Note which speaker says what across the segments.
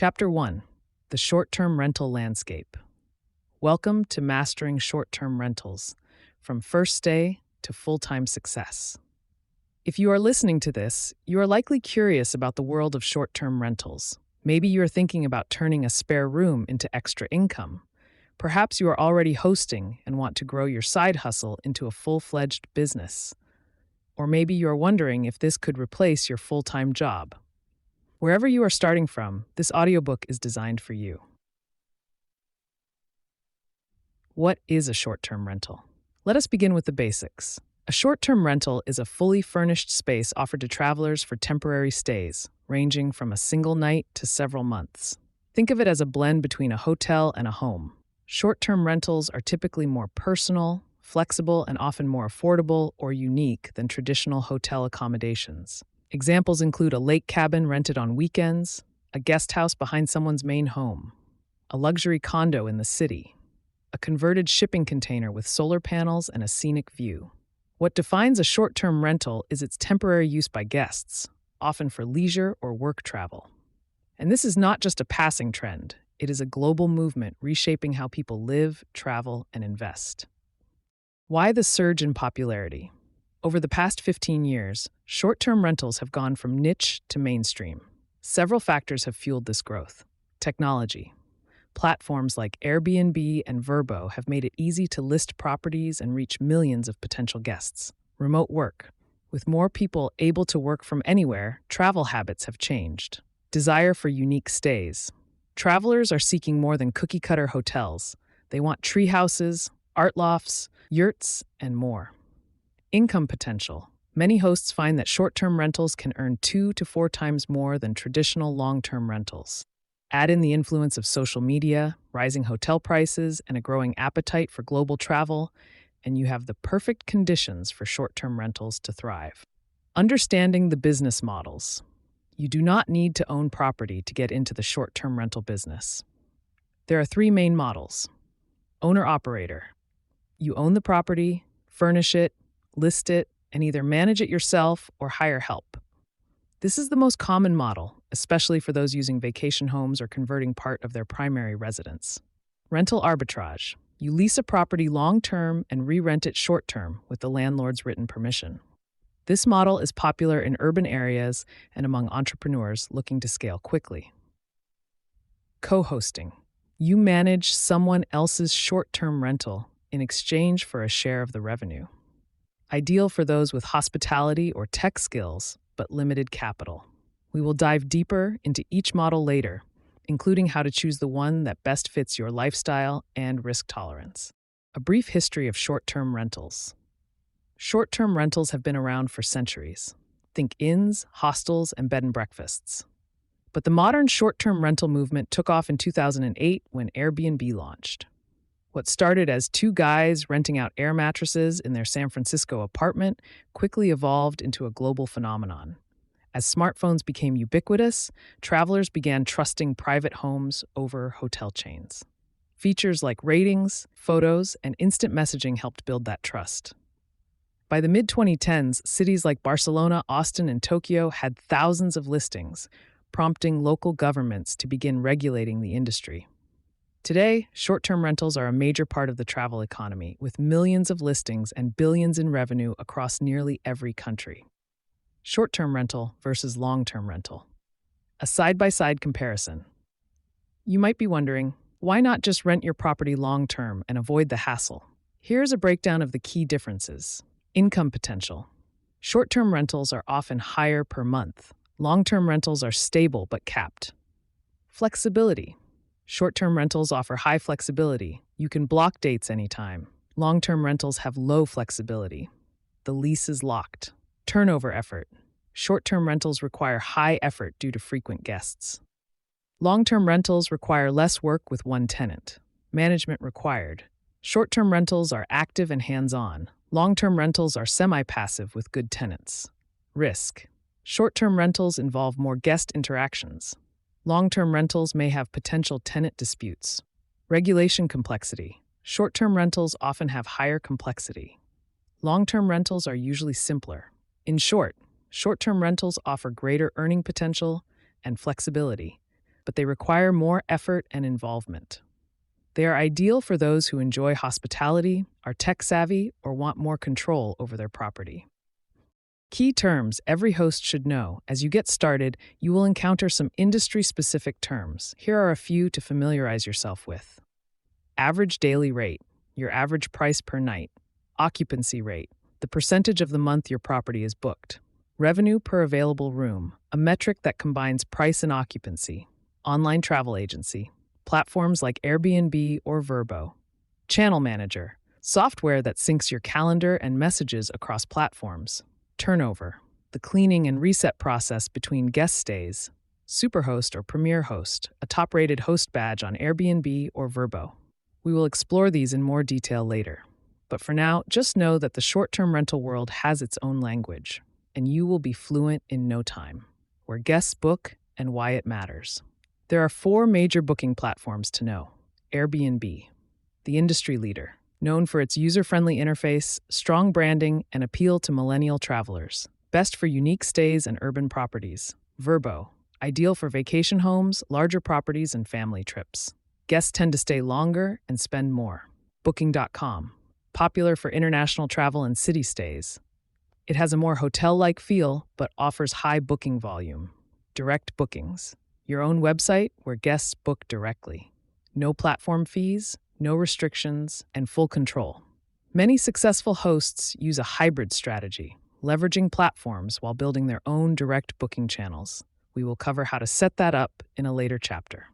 Speaker 1: Chapter 1: The Short-Term Rental Landscape. Welcome to Mastering Short-Term Rentals, from first stay to full-time success. If you are listening to this, you are likely curious about the world of short-term rentals. Maybe you are thinking about turning a spare room into extra income. Perhaps you are already hosting and want to grow your side hustle into a full-fledged business. Or maybe you are wondering if this could replace your full-time job. Wherever you are starting from, this audiobook is designed for you. What is a short-term rental? Let us begin with the basics. A short-term rental is a fully furnished space offered to travelers for temporary stays, ranging from a single night to several months. Think of it as a blend between a hotel and a home. Short-term rentals are typically more personal, flexible, and often more affordable or unique than traditional hotel accommodations. Examples include a lake cabin rented on weekends, a guest house behind someone's main home, a luxury condo in the city, a converted shipping container with solar panels and a scenic view. What defines a short-term rental is its temporary use by guests, often for leisure or work travel. And this is not just a passing trend, it is a global movement reshaping how people live, travel, and invest. Why the surge in popularity? Over the past 15 years, short-term rentals have gone from niche to mainstream. Several factors have fueled this growth. Technology. Platforms like Airbnb and VRBO have made it easy to list properties and reach millions of potential guests. Remote work. With more people able to work from anywhere, travel habits have changed. Desire for unique stays. Travelers are seeking more than cookie-cutter hotels. They want tree houses, art lofts, yurts, and more. Income potential. Many hosts find that short-term rentals can earn 2 to 4 times more than traditional long-term rentals. Add in the influence of social media, rising hotel prices, and a growing appetite for global travel, and you have the perfect conditions for short-term rentals to thrive. Understanding the business models. You do not need to own property to get into the short-term rental business. There are 3 main models. Owner-operator. You own the property, furnish it, list it, and either manage it yourself or hire help. This is the most common model, especially for those using vacation homes or converting part of their primary residence. Rental arbitrage. You lease a property long-term and re-rent it short-term with the landlord's written permission. This model is popular in urban areas and among entrepreneurs looking to scale quickly. Co-hosting. You manage someone else's short-term rental in exchange for a share of the revenue. Ideal for those with hospitality or tech skills, but limited capital. We will dive deeper into each model later, including how to choose the one that best fits your lifestyle and risk tolerance. A brief history of short-term rentals. Short-term rentals have been around for centuries. Think inns, hostels, and bed and breakfasts. But the modern short-term rental movement took off in 2008 when Airbnb launched. What started as 2 guys renting out air mattresses in their San Francisco apartment quickly evolved into a global phenomenon. As smartphones became ubiquitous, travelers began trusting private homes over hotel chains. Features like ratings, photos, and instant messaging helped build that trust. By the mid-2010s, cities like Barcelona, Austin, and Tokyo had thousands of listings, prompting local governments to begin regulating the industry. Today, short-term rentals are a major part of the travel economy, with millions of listings and billions in revenue across nearly every country. Short-term rental versus long-term rental. A side-by-side comparison. You might be wondering, why not just rent your property long-term and avoid the hassle? Here's a breakdown of the key differences. Income potential. Short-term rentals are often higher per month. Long-term rentals are stable but capped. Flexibility. Short-term rentals offer high flexibility. You can block dates anytime. Long-term rentals have low flexibility. The lease is locked. Turnover effort. Short-term rentals require high effort due to frequent guests. Long-term rentals require less work with one tenant. Management required. Short-term rentals are active and hands-on. Long-term rentals are semi-passive with good tenants. Risk. Short-term rentals involve more guest interactions. Long-term rentals may have potential tenant disputes. Regulation complexity. Short-term rentals often have higher complexity. Long-term rentals are usually simpler. In short, short-term rentals offer greater earning potential and flexibility, but they require more effort and involvement. They are ideal for those who enjoy hospitality, are tech-savvy, or want more control over their property. Key terms every host should know. As you get started, you will encounter some industry-specific terms. Here are a few to familiarize yourself with. Average daily rate, your average price per night. Occupancy rate, the percentage of the month your property is booked. Revenue per available room, a metric that combines price and occupancy. Online travel agency, platforms like Airbnb or VRBO. Channel manager, software that syncs your calendar and messages across platforms. Turnover, the cleaning and reset process between guest stays. Superhost or Premier Host, a top-rated host badge on Airbnb or VRBO. We will explore these in more detail later. But for now, just know that the short-term rental world has its own language, and you will be fluent in no time, where guests book and why it matters. There are 4 major booking platforms to know. Airbnb, the industry leader, known for its user-friendly interface, strong branding, and appeal to millennial travelers. Best for unique stays and urban properties. VRBO, ideal for vacation homes, larger properties, and family trips. Guests tend to stay longer and spend more. Booking.com, popular for international travel and city stays. It has a more hotel-like feel, but offers high booking volume. Direct bookings, your own website where guests book directly. No platform fees, no restrictions, and full control. Many successful hosts use a hybrid strategy, leveraging platforms while building their own direct booking channels. We will cover how to set that up in a later chapter.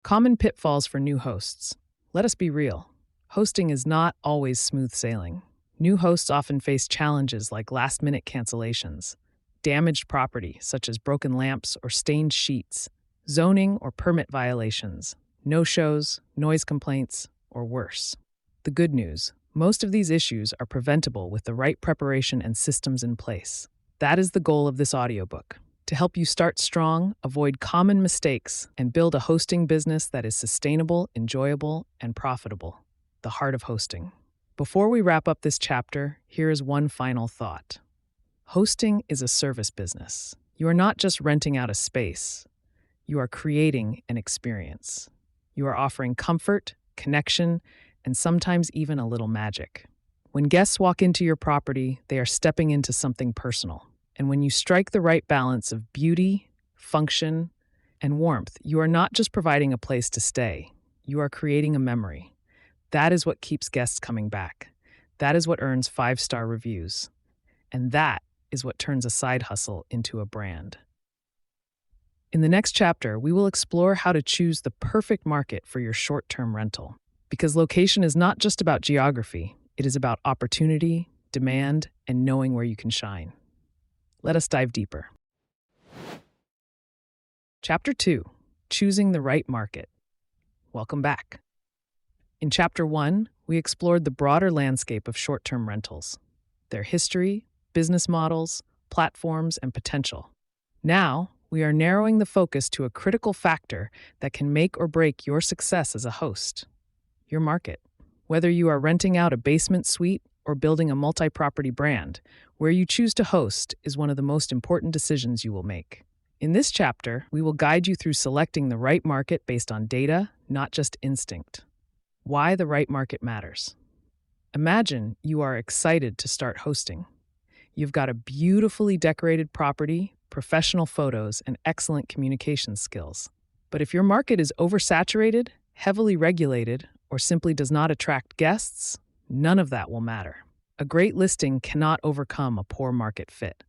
Speaker 1: Common pitfalls for new hosts. Let us be real. Hosting is not always smooth sailing. New hosts often face challenges like last-minute cancellations, damaged property such as broken lamps or stained sheets, zoning or permit violations, no-shows, noise complaints, or worse. The good news, most of these issues are preventable with the right preparation and systems in place. That is the goal of this audiobook, to help you start strong, avoid common mistakes, and build a hosting business that is sustainable, enjoyable, and profitable. The heart of hosting. Before we wrap up this chapter, here is one final thought. Hosting is a service business. You are not just renting out a space. You are creating an experience. You are offering comfort, connection, and sometimes even a little magic. When guests walk into your property, they are stepping into something personal. And when you strike the right balance of beauty, function, and warmth, you are not just providing a place to stay. You are creating a memory. That is what keeps guests coming back. That is what earns 5-star reviews. And that is what turns a side hustle into a brand. In the next chapter, we will explore how to choose the perfect market for your short-term rental. Because location is not just about geography, it is about opportunity, demand, and knowing where you can shine. Let us dive deeper. Chapter 2, Choosing the Right Market. Welcome back. In Chapter 1, we explored the broader landscape of short-term rentals, their history, business models, platforms, and potential. Now, we are narrowing the focus to a critical factor that can make or break your success as a host: your market. Whether you are renting out a basement suite or building a multi-property brand, where you choose to host is one of the most important decisions you will make. In this chapter, we will guide you through selecting the right market based on data, not just instinct. Why the right market matters. Imagine you are excited to start hosting. You've got a beautifully decorated property, professional photos, and excellent communication skills. But if your market is oversaturated, heavily regulated, or simply does not attract guests, none of that will matter. A great listing cannot overcome a poor market fit.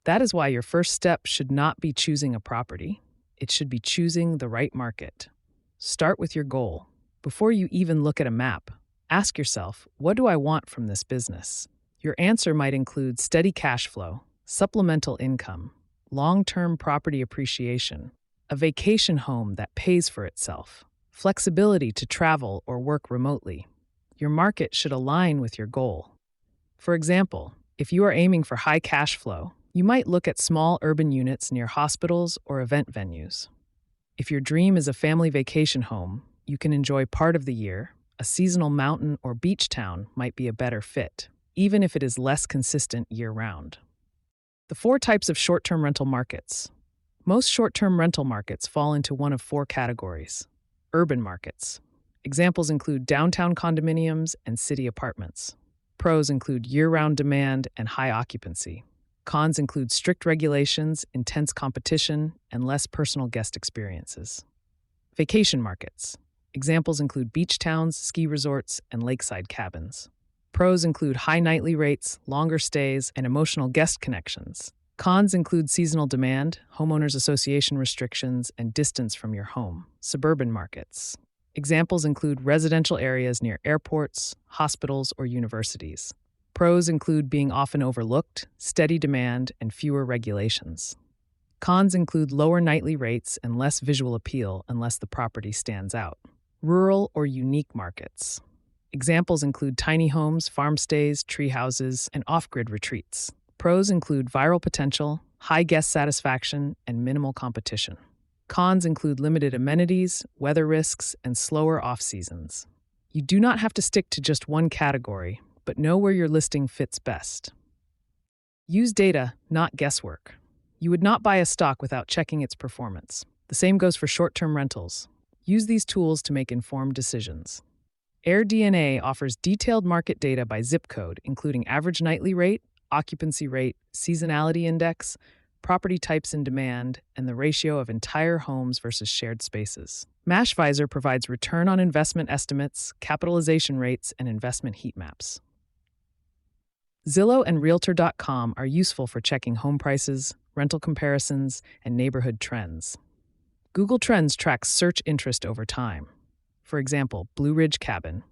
Speaker 1: That is why your first step should not be choosing a property. It should be choosing the right market. Start with your goal. Before you even look at a map, ask yourself, what do I want from this business? Your answer might include steady cash flow, supplemental income, long-term property appreciation, a vacation home that pays for itself, flexibility to travel or work remotely. Your market should align with your goal. For example, if you are aiming for high cash flow, you might look at small urban units near hospitals or event venues. If your dream is a family vacation home you can enjoy part of the year, a seasonal mountain or beach town might be a better fit, even if it is less consistent year-round. The 4 types of short-term rental markets. Most short-term rental markets fall into one of four categories. Urban markets. Examples include downtown condominiums and city apartments. Pros include year-round demand and high occupancy. Cons include strict regulations, intense competition, and less personal guest experiences. Vacation markets. Examples include beach towns, ski resorts, and lakeside cabins. Pros include high nightly rates, longer stays, and emotional guest connections. Cons include seasonal demand, homeowners association restrictions, and distance from your home. Suburban markets. Examples include residential areas near airports, hospitals, or universities. Pros include being often overlooked, steady demand, and fewer regulations. Cons include lower nightly rates and less visual appeal unless the property stands out. Rural or unique markets. Examples include tiny homes, farm stays, tree houses, and off-grid retreats. Pros include viral potential, high guest satisfaction, and minimal competition. Cons include limited amenities, weather risks, and slower off-seasons. You do not have to stick to just one category, but know where your listing fits best. Use data, not guesswork. You would not buy a stock without checking its performance. The same goes for short-term rentals. Use these tools to make informed decisions. AirDNA offers detailed market data by zip code, including average nightly rate, occupancy rate, seasonality index, property types and demand, and the ratio of entire homes versus shared spaces. Mashvisor provides return on investment estimates, capitalization rates, and investment heat maps. Zillow and Realtor.com are useful for checking home prices, rental comparisons, and neighborhood trends. Google Trends tracks search interest over time. For example, Blue Ridge Cabin.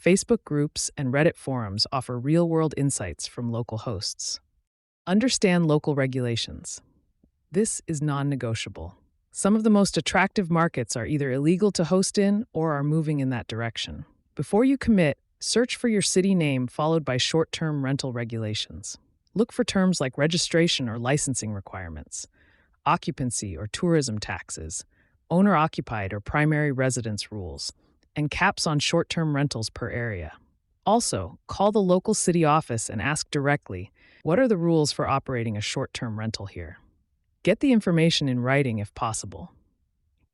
Speaker 1: Facebook groups and Reddit forums offer real-world insights from local hosts. Understand local regulations. This is non-negotiable. Some of the most attractive markets are either illegal to host in or are moving in that direction. Before you commit, search for your city name followed by short-term rental regulations. Look for terms like registration or licensing requirements, occupancy or tourism taxes, owner-occupied or primary residence rules, and caps on short-term rentals per area. Also, call the local city office and ask directly, what are the rules for operating a short-term rental here? Get the information in writing if possible.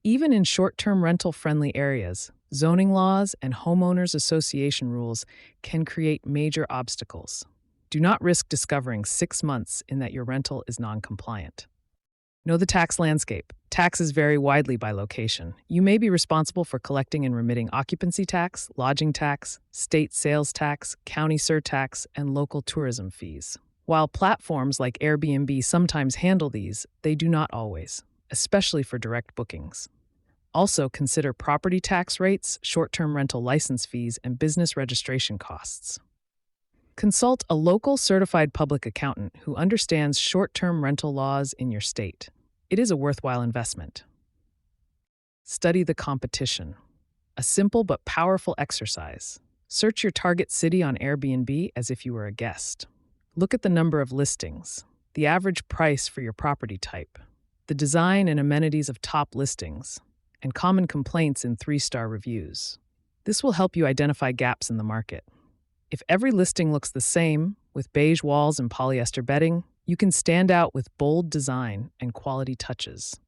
Speaker 1: Even in short-term rental-friendly areas, zoning laws and homeowners association rules can create major obstacles. Do not risk discovering 6 months in that your rental is non-compliant. Know the tax landscape. Taxes vary widely by location. You may be responsible for collecting and remitting occupancy tax, lodging tax, state sales tax, county surtax, and local tourism fees. While platforms like Airbnb sometimes handle these, they do not always, especially for direct bookings. Also, consider property tax rates, short-term rental license fees, and business registration costs. Consult a local certified public accountant who understands short-term rental laws in your state. It is a worthwhile investment. Study the competition. A simple but powerful exercise. Search your target city on Airbnb as if you were a guest. Look at the number of listings, the average price for your property type, the design and amenities of top listings, and common complaints in 3-star reviews. This will help you identify gaps in the market. If every listing looks the same, with beige walls and polyester bedding, you can stand out with bold design and quality touches.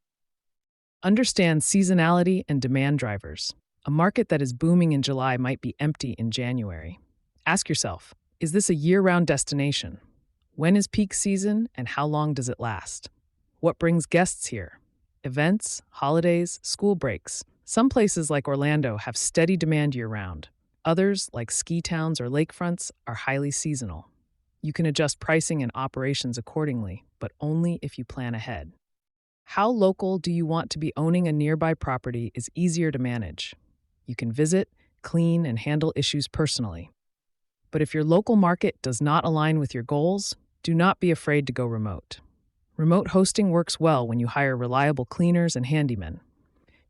Speaker 1: Understand seasonality and demand drivers. A market that is booming in July might be empty in January. Ask yourself, is this a year-round destination? When is peak season and how long does it last? What brings guests here? Events, holidays, school breaks. Some places like Orlando have steady demand year-round. Others, like ski towns or lakefronts, are highly seasonal. You can adjust pricing and operations accordingly, but only if you plan ahead. How local do you want to be? Owning a nearby property is easier to manage. You can visit, clean, and handle issues personally. But if your local market does not align with your goals, do not be afraid to go remote. Remote hosting works well when you hire reliable cleaners and handymen.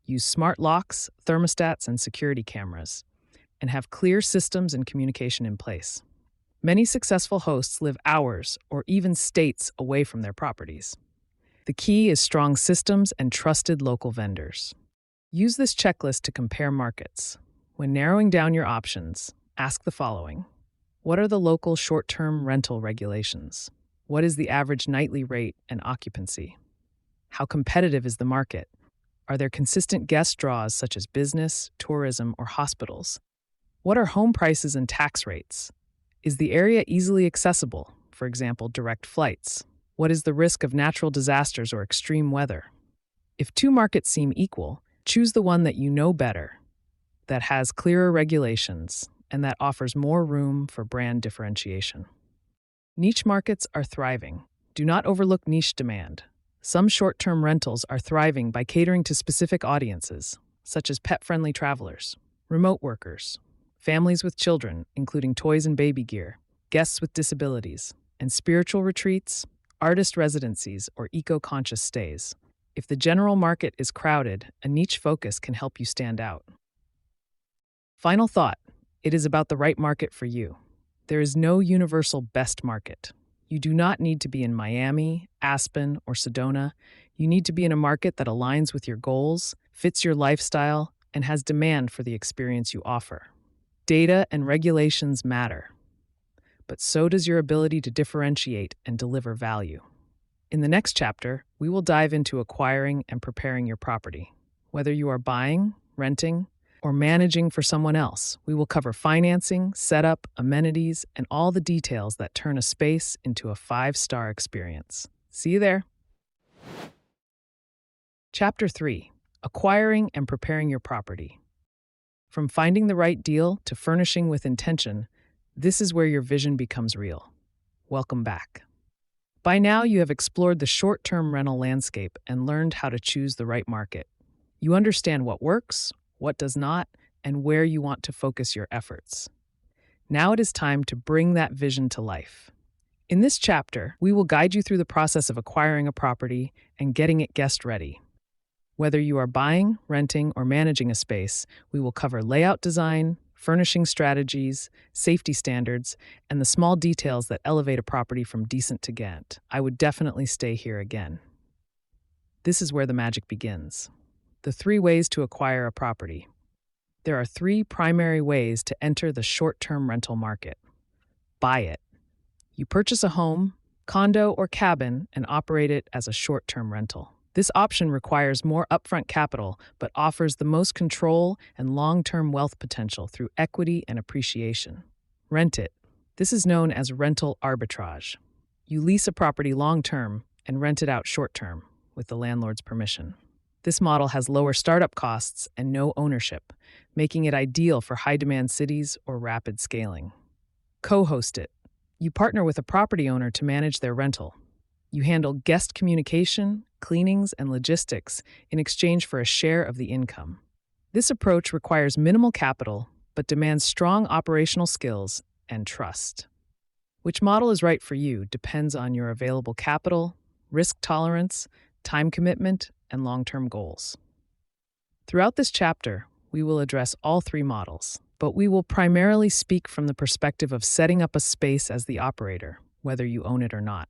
Speaker 1: Use smart locks, thermostats, and security cameras, and have clear systems and communication in place. Many successful hosts live hours or even states away from their properties. The key is strong systems and trusted local vendors. Use this checklist to compare markets. When narrowing down your options, ask the following. What are the local short-term rental regulations? What is the average nightly rate and occupancy? How competitive is the market? Are there consistent guest draws such as business, tourism, or hospitals? What are home prices and tax rates? Is the area easily accessible, for example, direct flights? What is the risk of natural disasters or extreme weather? If two markets seem equal, choose the one that you know better, that has clearer regulations, and that offers more room for brand differentiation. Niche markets are thriving. Do not overlook niche demand. Some short-term rentals are thriving by catering to specific audiences, such as pet-friendly travelers, remote workers, families with children, including toys and baby gear, guests with disabilities, and spiritual retreats, artist residencies, or eco-conscious stays. If the general market is crowded, a niche focus can help you stand out. Final thought, it is about the right market for you. There is no universal best market. You do not need to be in Miami, Aspen, or Sedona. You need to be in a market that aligns with your goals, fits your lifestyle, and has demand for the experience you offer. Data and regulations matter, but so does your ability to differentiate and deliver value. In the next chapter, we will dive into acquiring and preparing your property. Whether you are buying, renting, or managing for someone else, we will cover financing, setup, amenities, and all the details that turn a space into a 5-star experience. See you there. Chapter 3: Acquiring and Preparing Your Property. From finding the right deal to furnishing with intention, this is where your vision becomes real. Welcome back. By now, you have explored the short-term rental landscape and learned how to choose the right market. You understand what works, what does not, and where you want to focus your efforts. Now it is time to bring that vision to life. In this chapter, we will guide you through the process of acquiring a property and getting it guest ready. Whether you are buying, renting, or managing a space, we will cover layout design, furnishing strategies, safety standards, and the small details that elevate a property from decent to Gantt. I would definitely stay here again. This is where the magic begins. The 3 ways to acquire a property. There are 3 primary ways to enter the short-term rental market. Buy it. You purchase a home, condo, or cabin and operate it as a short-term rental. This option requires more upfront capital but offers the most control and long-term wealth potential through equity and appreciation. Rent it. This is known as rental arbitrage. You lease a property long-term and rent it out short-term with the landlord's permission. This model has lower startup costs and no ownership, making it ideal for high-demand cities or rapid scaling. Co-host it. You partner with a property owner to manage their rental. You handle guest communication, cleanings, and logistics in exchange for a share of the income. This approach requires minimal capital, but demands strong operational skills and trust. Which model is right for you depends on your available capital, risk tolerance, time commitment, and long-term goals. Throughout this chapter, we will address all 3 models, but we will primarily speak from the perspective of setting up a space as the operator, whether you own it or not.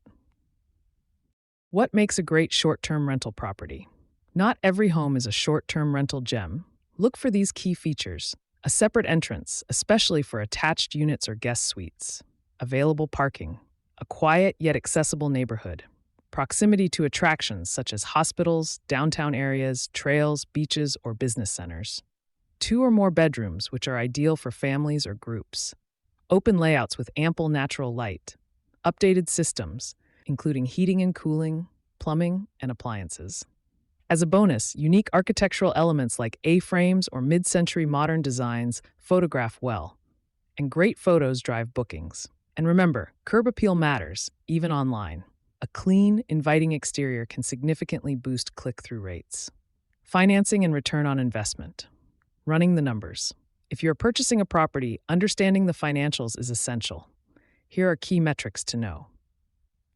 Speaker 1: What makes a great short-term rental property? Not every home is a short-term rental gem. Look for these key features: a separate entrance, especially for attached units or guest suites, available parking, a quiet yet accessible neighborhood, proximity to attractions such as hospitals, downtown areas, trails, beaches, or business centers. 2 or more bedrooms, which are ideal for families or groups. Open layouts with ample natural light. Updated systems, including heating and cooling, plumbing, and appliances. As a bonus, unique architectural elements like A-frames or mid-century modern designs photograph well. And great photos drive bookings. And remember, curb appeal matters, even online. A clean, inviting exterior can significantly boost click-through rates. Financing and return on investment. Running the numbers. If you're purchasing a property, understanding the financials is essential. Here are key metrics to know.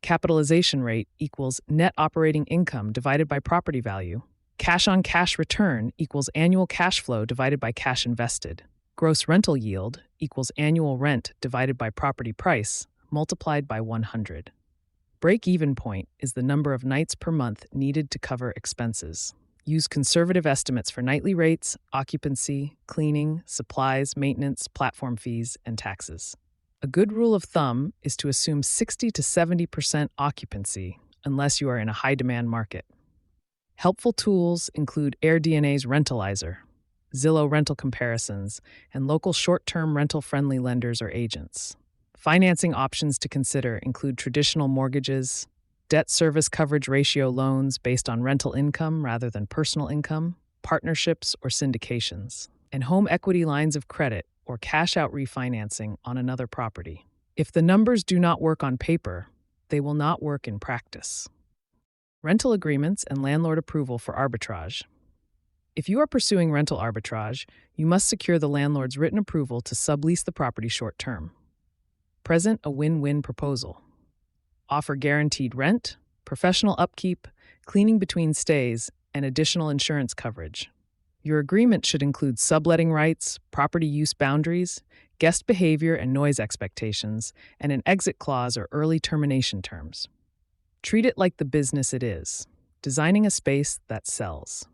Speaker 1: Capitalization rate equals net operating income divided by property value. Cash-on-cash return equals annual cash flow divided by cash invested. Gross rental yield equals annual rent divided by property price multiplied by 100. Break-even point is the number of nights per month needed to cover expenses. Use conservative estimates for nightly rates, occupancy, cleaning, supplies, maintenance, platform fees, and taxes. A good rule of thumb is to assume 60 to 70% occupancy unless you are in a high-demand market. Helpful tools include AirDNA's Rentalizer, Zillow rental comparisons, and local short-term rental-friendly lenders or agents. Financing options to consider include traditional mortgages, debt service coverage ratio loans based on rental income rather than personal income, partnerships or syndications, and home equity lines of credit or cash-out refinancing on another property. If the numbers do not work on paper, they will not work in practice. Rental agreements and landlord approval for arbitrage. If you are pursuing rental arbitrage, you must secure the landlord's written approval to sublease the property short-term. Present a win-win proposal. Offer guaranteed rent, professional upkeep, cleaning between stays, and additional insurance coverage. Your agreement should include subletting rights, property use boundaries, guest behavior and noise expectations, and an exit clause or early termination terms. Treat it like the business it is, designing a space that sells.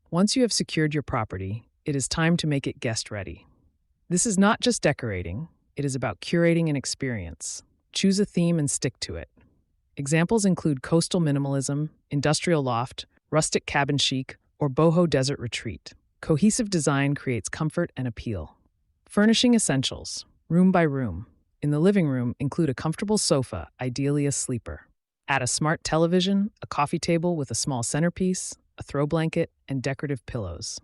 Speaker 1: Once you have secured your property, it is time to make it guest-ready. This is not just decorating, it is about curating an experience. Choose a theme and stick to it. Examples include coastal minimalism, industrial loft, rustic cabin chic, or boho desert retreat. Cohesive design creates comfort and appeal. Furnishing essentials, room by room. In the living room, include a comfortable sofa, ideally a sleeper. Add a smart television, a coffee table with a small centerpiece, a throw blanket, and decorative pillows.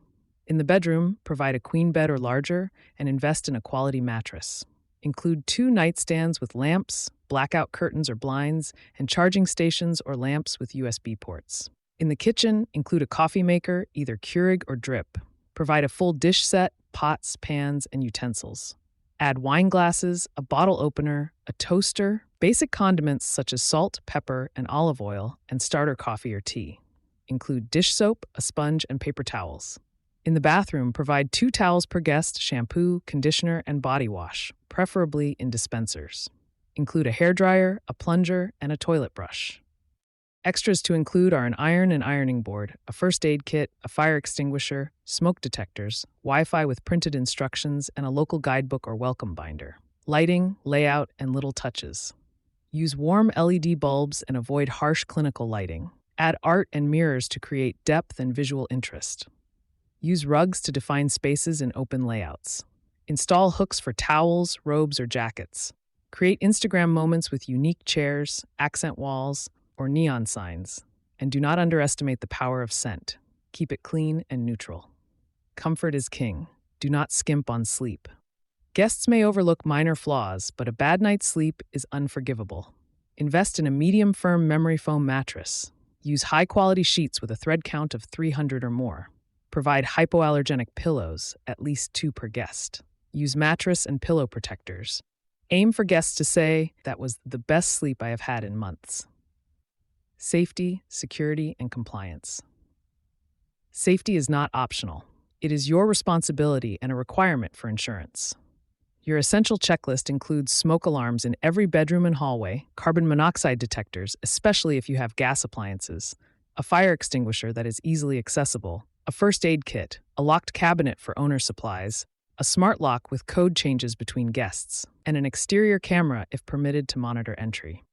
Speaker 1: In the bedroom, provide a queen bed or larger and invest in a quality mattress. Include 2 nightstands with lamps, blackout curtains or blinds, and charging stations or lamps with USB ports. In the kitchen, include a coffee maker, either Keurig or drip. Provide a full dish set, pots, pans, and utensils. Add wine glasses, a bottle opener, a toaster, basic condiments such as salt, pepper, and olive oil, and starter coffee or tea. Include dish soap, a sponge, and paper towels. In the bathroom, provide 2 towels per guest, shampoo, conditioner, and body wash, preferably in dispensers. Include a hairdryer, a plunger, and a toilet brush. Extras to include are an iron and ironing board, a first aid kit, a fire extinguisher, smoke detectors, Wi-Fi with printed instructions, and a local guidebook or welcome binder. Lighting, layout, and little touches. Use warm LED bulbs and avoid harsh clinical lighting. Add art and mirrors to create depth and visual interest. Use rugs to define spaces in open layouts. Install hooks for towels, robes, or jackets. Create Instagram moments with unique chairs, accent walls, or neon signs. And do not underestimate the power of scent. Keep it clean and neutral. Comfort is king. Do not skimp on sleep. Guests may overlook minor flaws, but a bad night's sleep is unforgivable. Invest in a medium firm memory foam mattress. Use high-quality sheets with a thread count of 300 or more. Provide hypoallergenic pillows, at least 2 per guest. Use mattress and pillow protectors. Aim for guests to say, "That was the best sleep I have had in months." Safety, security, and compliance. Safety is not optional. It is your responsibility and a requirement for insurance. Your essential checklist includes smoke alarms in every bedroom and hallway, carbon monoxide detectors, especially if you have gas appliances, a fire extinguisher that is easily accessible, a first aid kit, a locked cabinet for owner supplies, a smart lock with code changes between guests, and an exterior camera if permitted to monitor entry.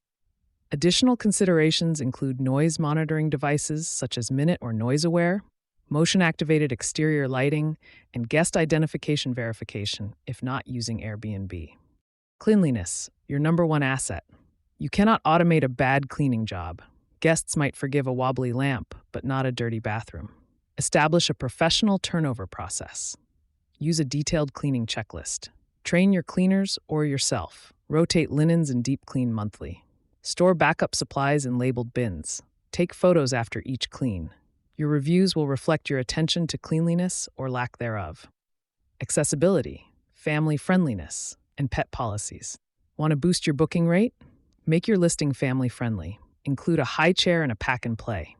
Speaker 1: Additional considerations include noise monitoring devices such as Minute or Noise Aware, motion-activated exterior lighting, and guest identification verification if not using Airbnb. Cleanliness, your number one asset. You cannot automate a bad cleaning job. Guests might forgive a wobbly lamp, but not a dirty bathroom. Establish a professional turnover process. Use a detailed cleaning checklist. Train your cleaners or yourself. Rotate linens and deep clean monthly. Store backup supplies in labeled bins. Take photos after each clean. Your reviews will reflect your attention to cleanliness or lack thereof. Accessibility, family friendliness, and pet policies. Want to boost your booking rate? Make your listing family friendly. Include a high chair and a pack and play.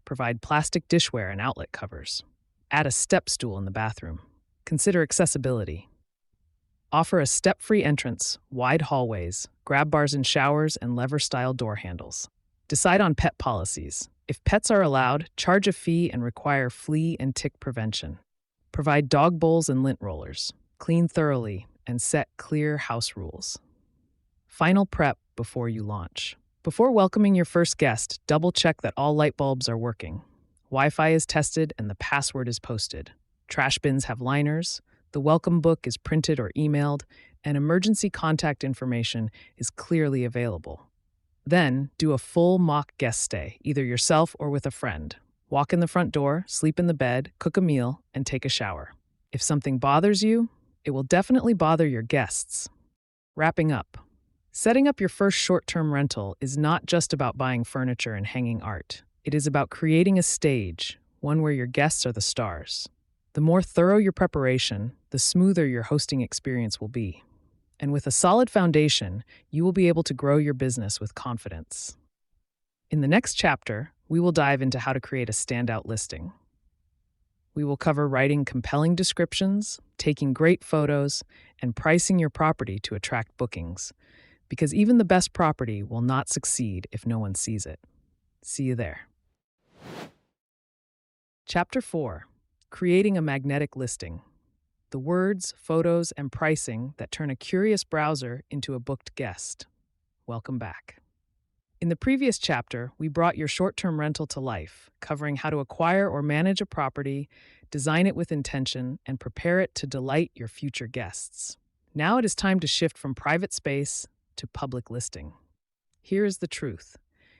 Speaker 1: Provide plastic dishware and outlet covers. Add a step stool in the bathroom. Consider accessibility. Offer a step-free entrance, wide hallways, grab bars in showers, and lever-style door handles. Decide on pet policies. If pets are allowed, charge a fee and require flea and tick prevention. Provide dog bowls and lint rollers. Clean thoroughly and set clear house rules. Final prep before you launch. Before welcoming your first guest, double-check that all light bulbs are working. Wi-Fi is tested and the password is posted. Trash bins have liners, the welcome book is printed or emailed, and emergency contact information is clearly available. Then, do a full mock guest stay, either yourself or with a friend. Walk in the front door, sleep in the bed, cook a meal, and take a shower. If something bothers you, it will definitely bother your guests. Wrapping up. Setting up your first short-term rental is not just about buying furniture and hanging art. It is about creating a stage, one where your guests are the stars. The more thorough your preparation, the smoother your hosting experience will be. And with a solid foundation, you will be able to grow your business with confidence. In the next chapter, we will dive into how to create a standout listing. We will cover writing compelling descriptions, taking great photos, and pricing your property to attract bookings, because even the best property will not succeed if no one sees it. See you there. Chapter 4. Creating a magnetic listing. The words, photos, and pricing that turn a curious browser into a booked guest. Welcome back. In the previous chapter, we brought your short-term rental to life, covering how to acquire or manage a property, design it with intention, and prepare it to delight your future guests. Now it is time to shift from private space to public listing. Here is the truth.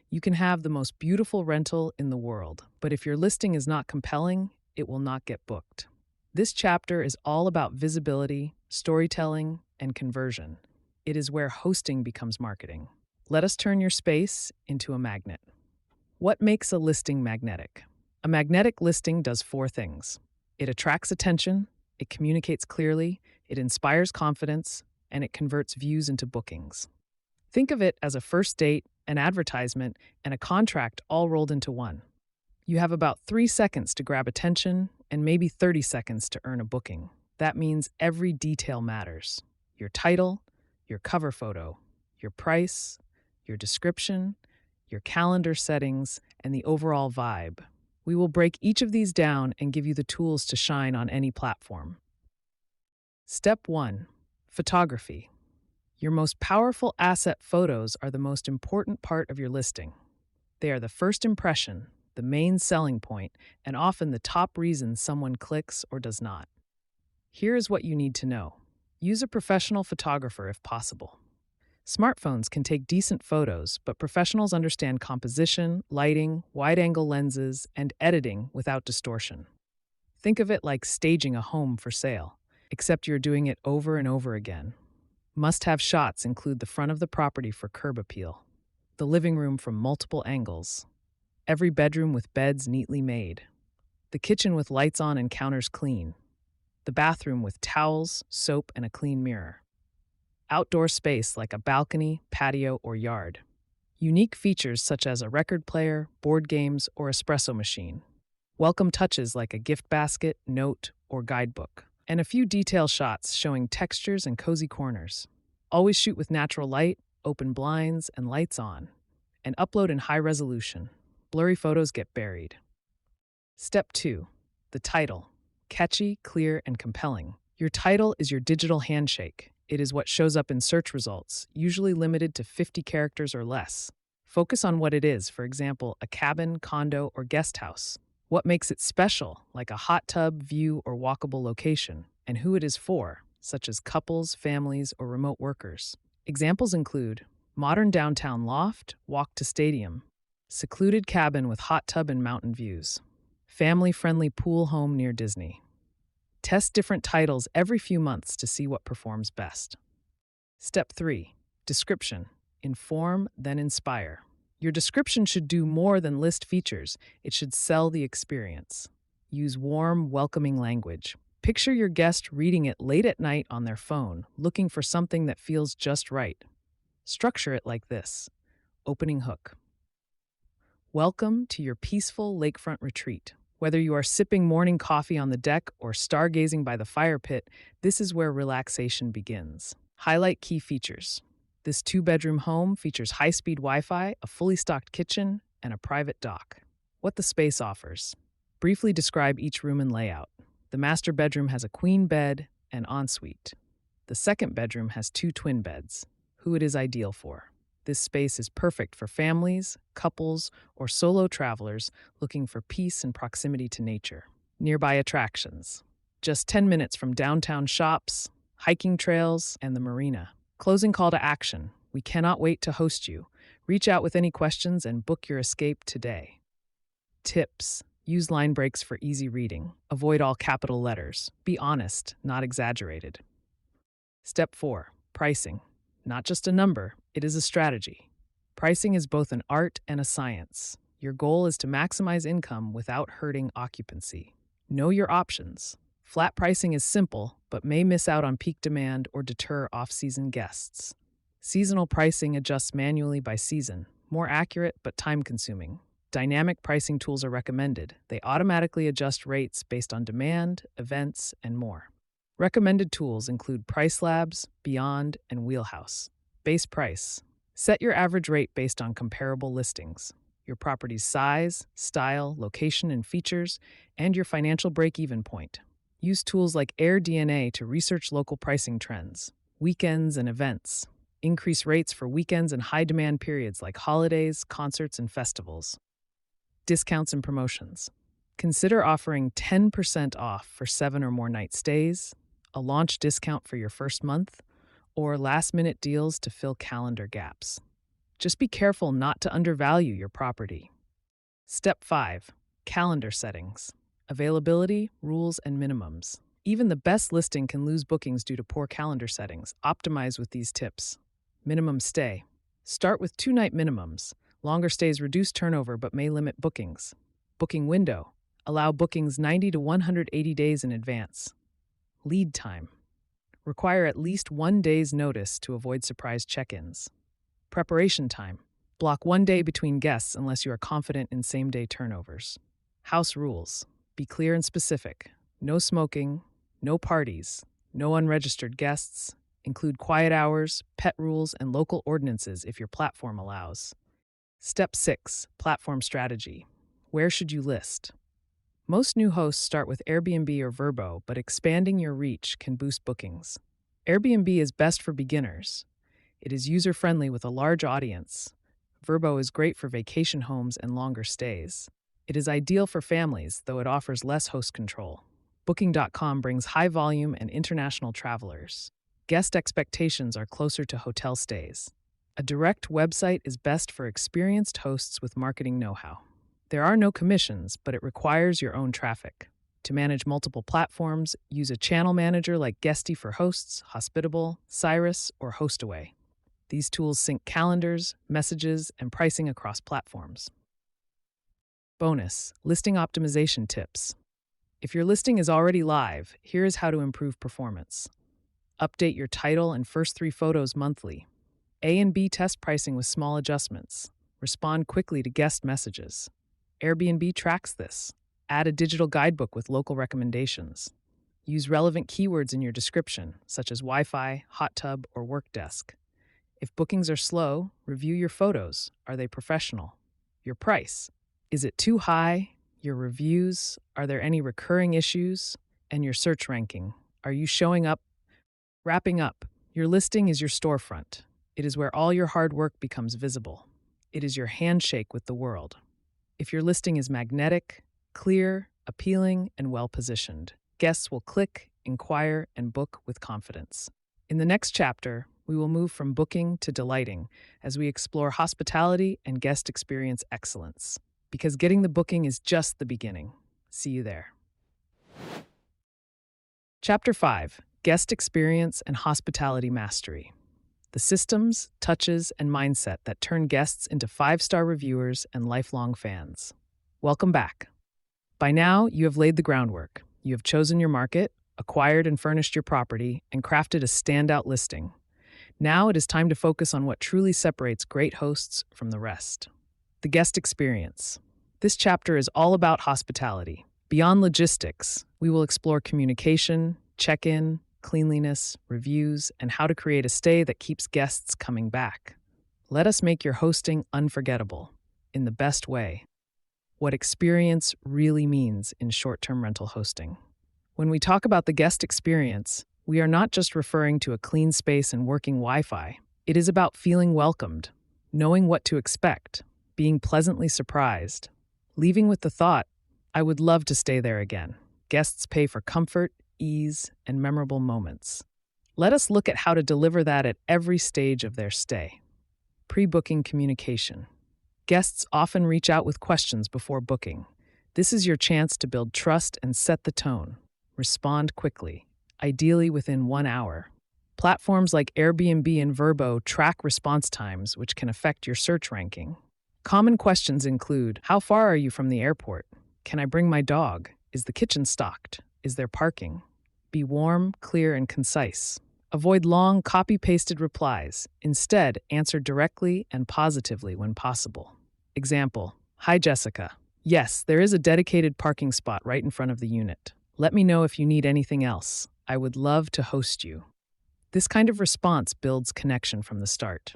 Speaker 1: You can have the most beautiful rental in the world, but if your listing is not compelling, it will not get booked. This chapter is all about visibility, storytelling, and conversion. It is where hosting becomes marketing. Let us turn your space into a magnet. What makes a listing magnetic? A magnetic listing does 4 things. It attracts attention, it communicates clearly, it inspires confidence, and it converts views into bookings. Think of it as a first date, an advertisement, and a contract all rolled into one. You have about 3 seconds to grab attention and maybe 30 seconds to earn a booking. That means every detail matters. Your title, your cover photo, your price, your description, your calendar settings, and the overall vibe. We will break each of these down and give you the tools to shine on any platform. Step 1. Photography. Your most powerful asset photos are the most important part of your listing. They are the first impression, the main selling point, and often the top reason someone clicks or does not. Here is what you need to know. Use a professional photographer if possible. Smartphones can take decent photos, but professionals understand composition, lighting, wide-angle lenses, and editing without distortion. Think of it like staging a home for sale, except you're doing it over and over again. Must-have shots include the front of the property for curb appeal, the living room from multiple angles, every bedroom with beds neatly made, the kitchen with lights on and counters clean, the bathroom with towels, soap, and a clean mirror, outdoor space like a balcony, patio, or yard, unique features such as a record player, board games, or espresso machine, welcome touches like a gift basket, note, or guidebook, and a few detail shots showing textures and cozy corners. Always shoot with natural light, open blinds, and lights on, and upload in high resolution. Blurry photos get buried. Step 2. The title. Catchy, clear, and compelling. Your title is your digital handshake. It is what shows up in search results, usually limited to 50 characters or less. Focus on what it is, for example, a cabin, condo, or guest house. What makes it special, like a hot tub, view, or walkable location, and who it is for, such as couples, families, or remote workers. Examples include modern downtown loft, walk to stadium, secluded cabin with hot tub and mountain views, family-friendly pool home near Disney. Test different titles every few months to see what performs best. Step 3. Description. Inform, then inspire. Your description should do more than list features. It should sell the experience. Use warm, welcoming language. Picture your guest reading it late at night on their phone, looking for something that feels just right. Structure it like this. Opening hook. Welcome to your peaceful lakefront retreat. Whether you are sipping morning coffee on the deck or stargazing by the fire pit, this is where relaxation begins. Highlight key features. This 2-bedroom home features high-speed Wi-Fi, a fully stocked kitchen, and a private dock. What the space offers. Briefly describe each room and layout. The master bedroom has a queen bed and ensuite. The second bedroom has 2 twin beds. Who it is ideal for. This space is perfect for families, couples, or solo travelers looking for peace and proximity to nature. Nearby attractions. Just 10 minutes from downtown shops, hiking trails, and the marina. Closing call to action. We cannot wait to host you. Reach out with any questions and book your escape today. Tips. Use line breaks for easy reading. Avoid all capital letters. Be honest, not exaggerated. Step 4. Pricing. Not just a number, it is a strategy. Pricing is both an art and a science. Your goal is to maximize income without hurting occupancy. Know your options. Flat pricing is simple, but may miss out on peak demand or deter off-season guests. Seasonal pricing adjusts manually by season, more accurate but time-consuming. Dynamic pricing tools are recommended. They automatically adjust rates based on demand, events, and more. Recommended tools include Price Labs, Beyond, and Wheelhouse. Base price. Set your average rate based on comparable listings, your property's size, style, location, and features, and your financial break-even point. Use tools like AirDNA to research local pricing trends, weekends, and events. Increase rates for weekends and high-demand periods like holidays, concerts, and festivals. Discounts and promotions. Consider offering 10% off for 7 or more night stays, a launch discount for your first month, or last-minute deals to fill calendar gaps. Just be careful not to undervalue your property. Step 5. Calendar settings. Availability, rules, and minimums. Even the best listing can lose bookings due to poor calendar settings. Optimize with these tips. Minimum stay. Start with 2-night minimums. Longer stays reduce turnover but may limit bookings. Booking window. Allow bookings 90 to 180 days in advance. Lead time. Require at least 1 day's notice to avoid surprise check-ins. Preparation time. Block 1 day between guests unless you are confident in same-day turnovers. House rules. Be clear and specific. No smoking, no parties, no unregistered guests. Include quiet hours, pet rules, and local ordinances if your platform allows. Step 6. Platform strategy. Where should you list? Most new hosts start with Airbnb or VRBO, but expanding your reach can boost bookings. Airbnb is best for beginners. It is user-friendly with a large audience. VRBO is great for vacation homes and longer stays. It is ideal for families, though it offers less host control. Booking.com brings high volume and international travelers. Guest expectations are closer to hotel stays. A direct website is best for experienced hosts with marketing know-how. There are no commissions, but it requires your own traffic. To manage multiple platforms, use a channel manager like Guesty for hosts, Hospitable, Cyrus, or Hostaway. These tools sync calendars, messages, and pricing across platforms. Bonus, listing optimization tips. If your listing is already live, here is how to improve performance. Update your title and first 3 photos monthly. A and B test pricing with small adjustments. Respond quickly to guest messages. Airbnb tracks this. Add a digital guidebook with local recommendations. Use relevant keywords in your description, such as Wi-Fi, hot tub, or work desk. If bookings are slow, review your photos. Are they professional? Your price. Is it too high? Your reviews. Are there any recurring issues? And your search ranking. Are you showing up? Wrapping up. Your listing is your storefront. It is where all your hard work becomes visible. It is your handshake with the world. If your listing is magnetic, clear, appealing, and well-positioned, guests will click, inquire, and book with confidence. In the next chapter, we will move from booking to delighting as we explore hospitality and guest experience excellence. Because getting the booking is just the beginning. See you there. Chapter 5. Guest Experience and Hospitality Mastery. The systems, touches, and mindset that turn guests into 5-star reviewers and lifelong fans. Welcome back. By now, you have laid the groundwork. You have chosen your market, acquired and furnished your property, and crafted a standout listing. Now it is time to focus on what truly separates great hosts from the rest. The guest experience. This chapter is all about hospitality. Beyond logistics, we will explore communication, check-in, cleanliness, reviews, and how to create a stay that keeps guests coming back. Let us make your hosting unforgettable, in the best way. What experience really means in short-term rental hosting. When we talk about the guest experience, we are not just referring to a clean space and working Wi-Fi. It is about feeling welcomed. knowing what to expect, being pleasantly surprised, leaving with the thought, I would love to stay there again. Guests pay for comfort, ease, and memorable moments. Let us look at how to deliver that at every stage of their stay. Pre-booking communication. Guests often reach out with questions before booking. This is your chance to build trust and set the tone. Respond quickly, ideally within 1 hour. Platforms like Airbnb and VRBO track response times, which can affect your search ranking. Common questions include, how far are you from the airport? Can I bring my dog? Is the kitchen stocked? Is there parking? Be warm, clear, and concise. Avoid long, copy-pasted replies. Instead, answer directly and positively when possible. Example, hi Jessica. Yes, there is a dedicated parking spot right in front of the unit. Let me know if you need anything else. I would love to host you. This kind of response builds connection from the start.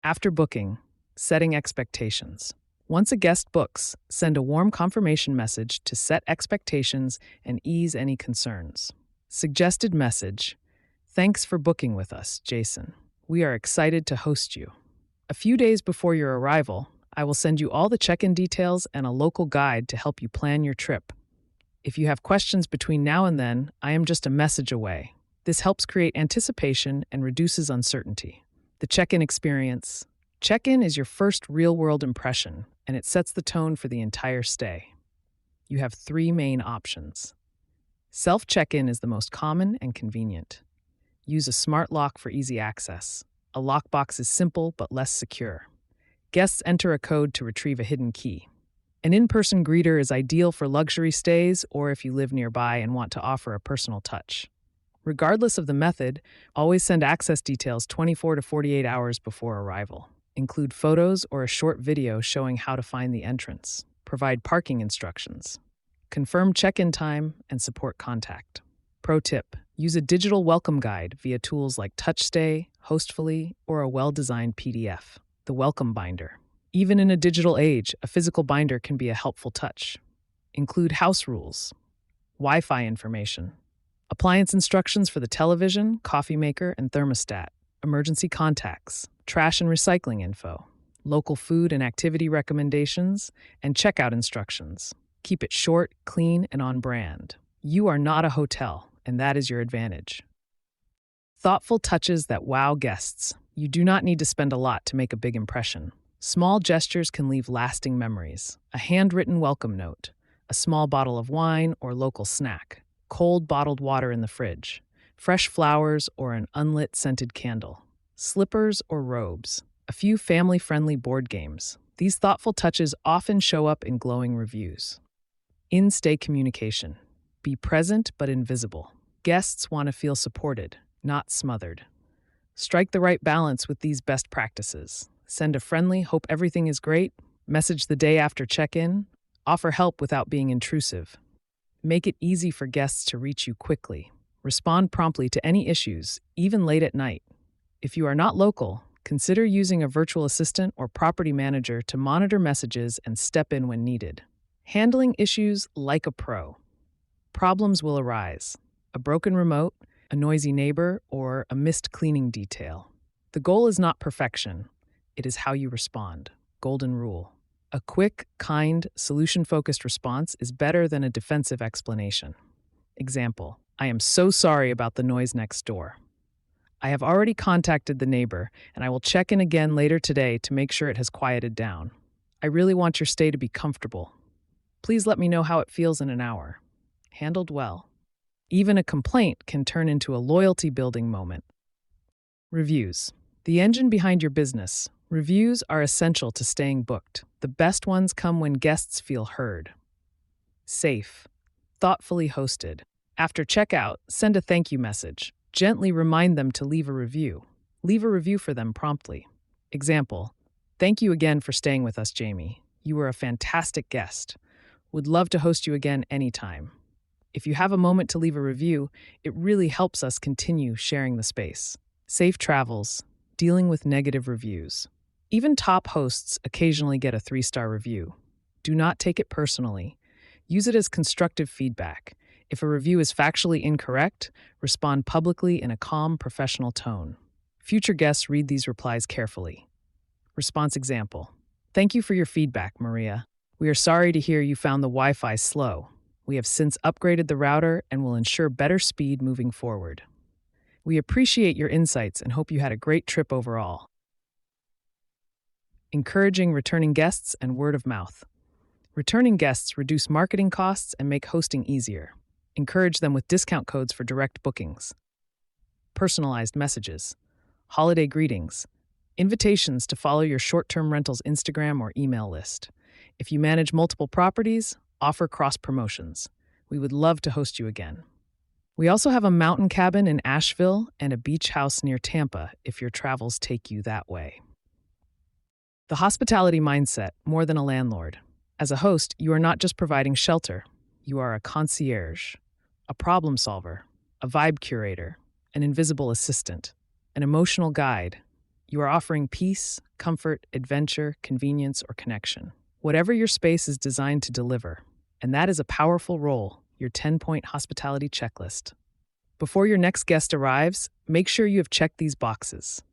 Speaker 1: After booking, setting expectations. Once a guest books, send a warm confirmation message to set expectations and ease any concerns. Suggested message, thanks for booking with us, Jason. We are excited to host you. A few days before your arrival, I will send you all the check-in details and a local guide to help you plan your trip. If you have questions between now and then, I am just a message away. This helps create anticipation and reduces uncertainty. The check-in experience. Check-in is your first real-world impression, and it sets the tone for the entire stay. You have 3 main options. Self-check-in is the most common and convenient. Use a smart lock for easy access. A lockbox is simple but less secure. Guests enter a code to retrieve a hidden key. An in-person greeter is ideal for luxury stays or if you live nearby and want to offer a personal touch. Regardless of the method, always send access details 24 to 48 hours before arrival. Include photos or a short video showing how to find the entrance. Provide parking instructions. Confirm check-in time and support contact. Pro tip, use a digital welcome guide via tools like TouchStay, Hostfully, or a well-designed PDF. The welcome binder. Even in a digital age, a physical binder can be a helpful touch. Include house rules, Wi-Fi information, appliance instructions for the television, coffee maker, and thermostat, emergency contacts, trash and recycling info, local food and activity recommendations, and checkout instructions. Keep it short, clean, and on brand. You are not a hotel, and that is your advantage. Thoughtful touches that wow guests. You do not need to spend a lot to make a big impression. Small gestures can leave lasting memories. A handwritten welcome note, a small bottle of wine or local snack, cold bottled water in the fridge, fresh flowers or an unlit scented candle, slippers or robes, a few family-friendly board games. These thoughtful touches often show up in glowing reviews. In-stay communication. Be present but invisible. Guests want to feel supported, not smothered. Strike the right balance with these best practices. Send a friendly, hope everything is great, message the day after check-in, offer help without being intrusive. Make it easy for guests to reach you quickly. Respond promptly to any issues, even late at night. If you are not local, consider using a virtual assistant or property manager to monitor messages and step in when needed. Handling issues like a pro. Problems will arise. A broken remote, a noisy neighbor, or a missed cleaning detail. The goal is not perfection. It is how you respond. Golden rule. A quick, kind, solution-focused response is better than a defensive explanation. Example, I am so sorry about the noise next door. I have already contacted the neighbor, and I will check in again later today to make sure it has quieted down. I really want your stay to be comfortable. Please let me know how it feels in an hour. Handled well. Even a complaint can turn into a loyalty-building moment. Reviews. The engine behind your business. Reviews are essential to staying booked. The best ones come when guests feel heard. Safe. Thoughtfully hosted. After checkout, send a thank you message. Gently remind them to leave a review. Leave a review for them promptly. Example, thank you again for staying with us, Jamie. You were a fantastic guest. Would love to host you again anytime. If you have a moment to leave a review, it really helps us continue sharing the space. Safe travels. Dealing with negative reviews. Even top hosts occasionally get a 3-star review. Do not take it personally. Use it as constructive feedback. If a review is factually incorrect, respond publicly in a calm, professional tone. Future guests read these replies carefully. Response example. Thank you for your feedback, Maria. We are sorry to hear you found the Wi-Fi slow. We have since upgraded the router and will ensure better speed moving forward. We appreciate your insights and hope you had a great trip overall. Encouraging returning guests and word of mouth. Returning guests reduce marketing costs and make hosting easier. Encourage them with discount codes for direct bookings. Personalized messages. Holiday greetings. Invitations to follow your short-term rentals Instagram or email list. If you manage multiple properties, offer cross-promotions. We would love to host you again. We also have a mountain cabin in Asheville and a beach house near Tampa if your travels take you that way. The hospitality mindset, more than a landlord. As a host, you are not just providing shelter. You are a concierge, a problem solver, a vibe curator, an invisible assistant, an emotional guide. You are offering peace, comfort, adventure, convenience, or connection. Whatever your space is designed to deliver. And that is a powerful role, your 10-point hospitality checklist. Before your next guest arrives, make sure you have checked these boxes.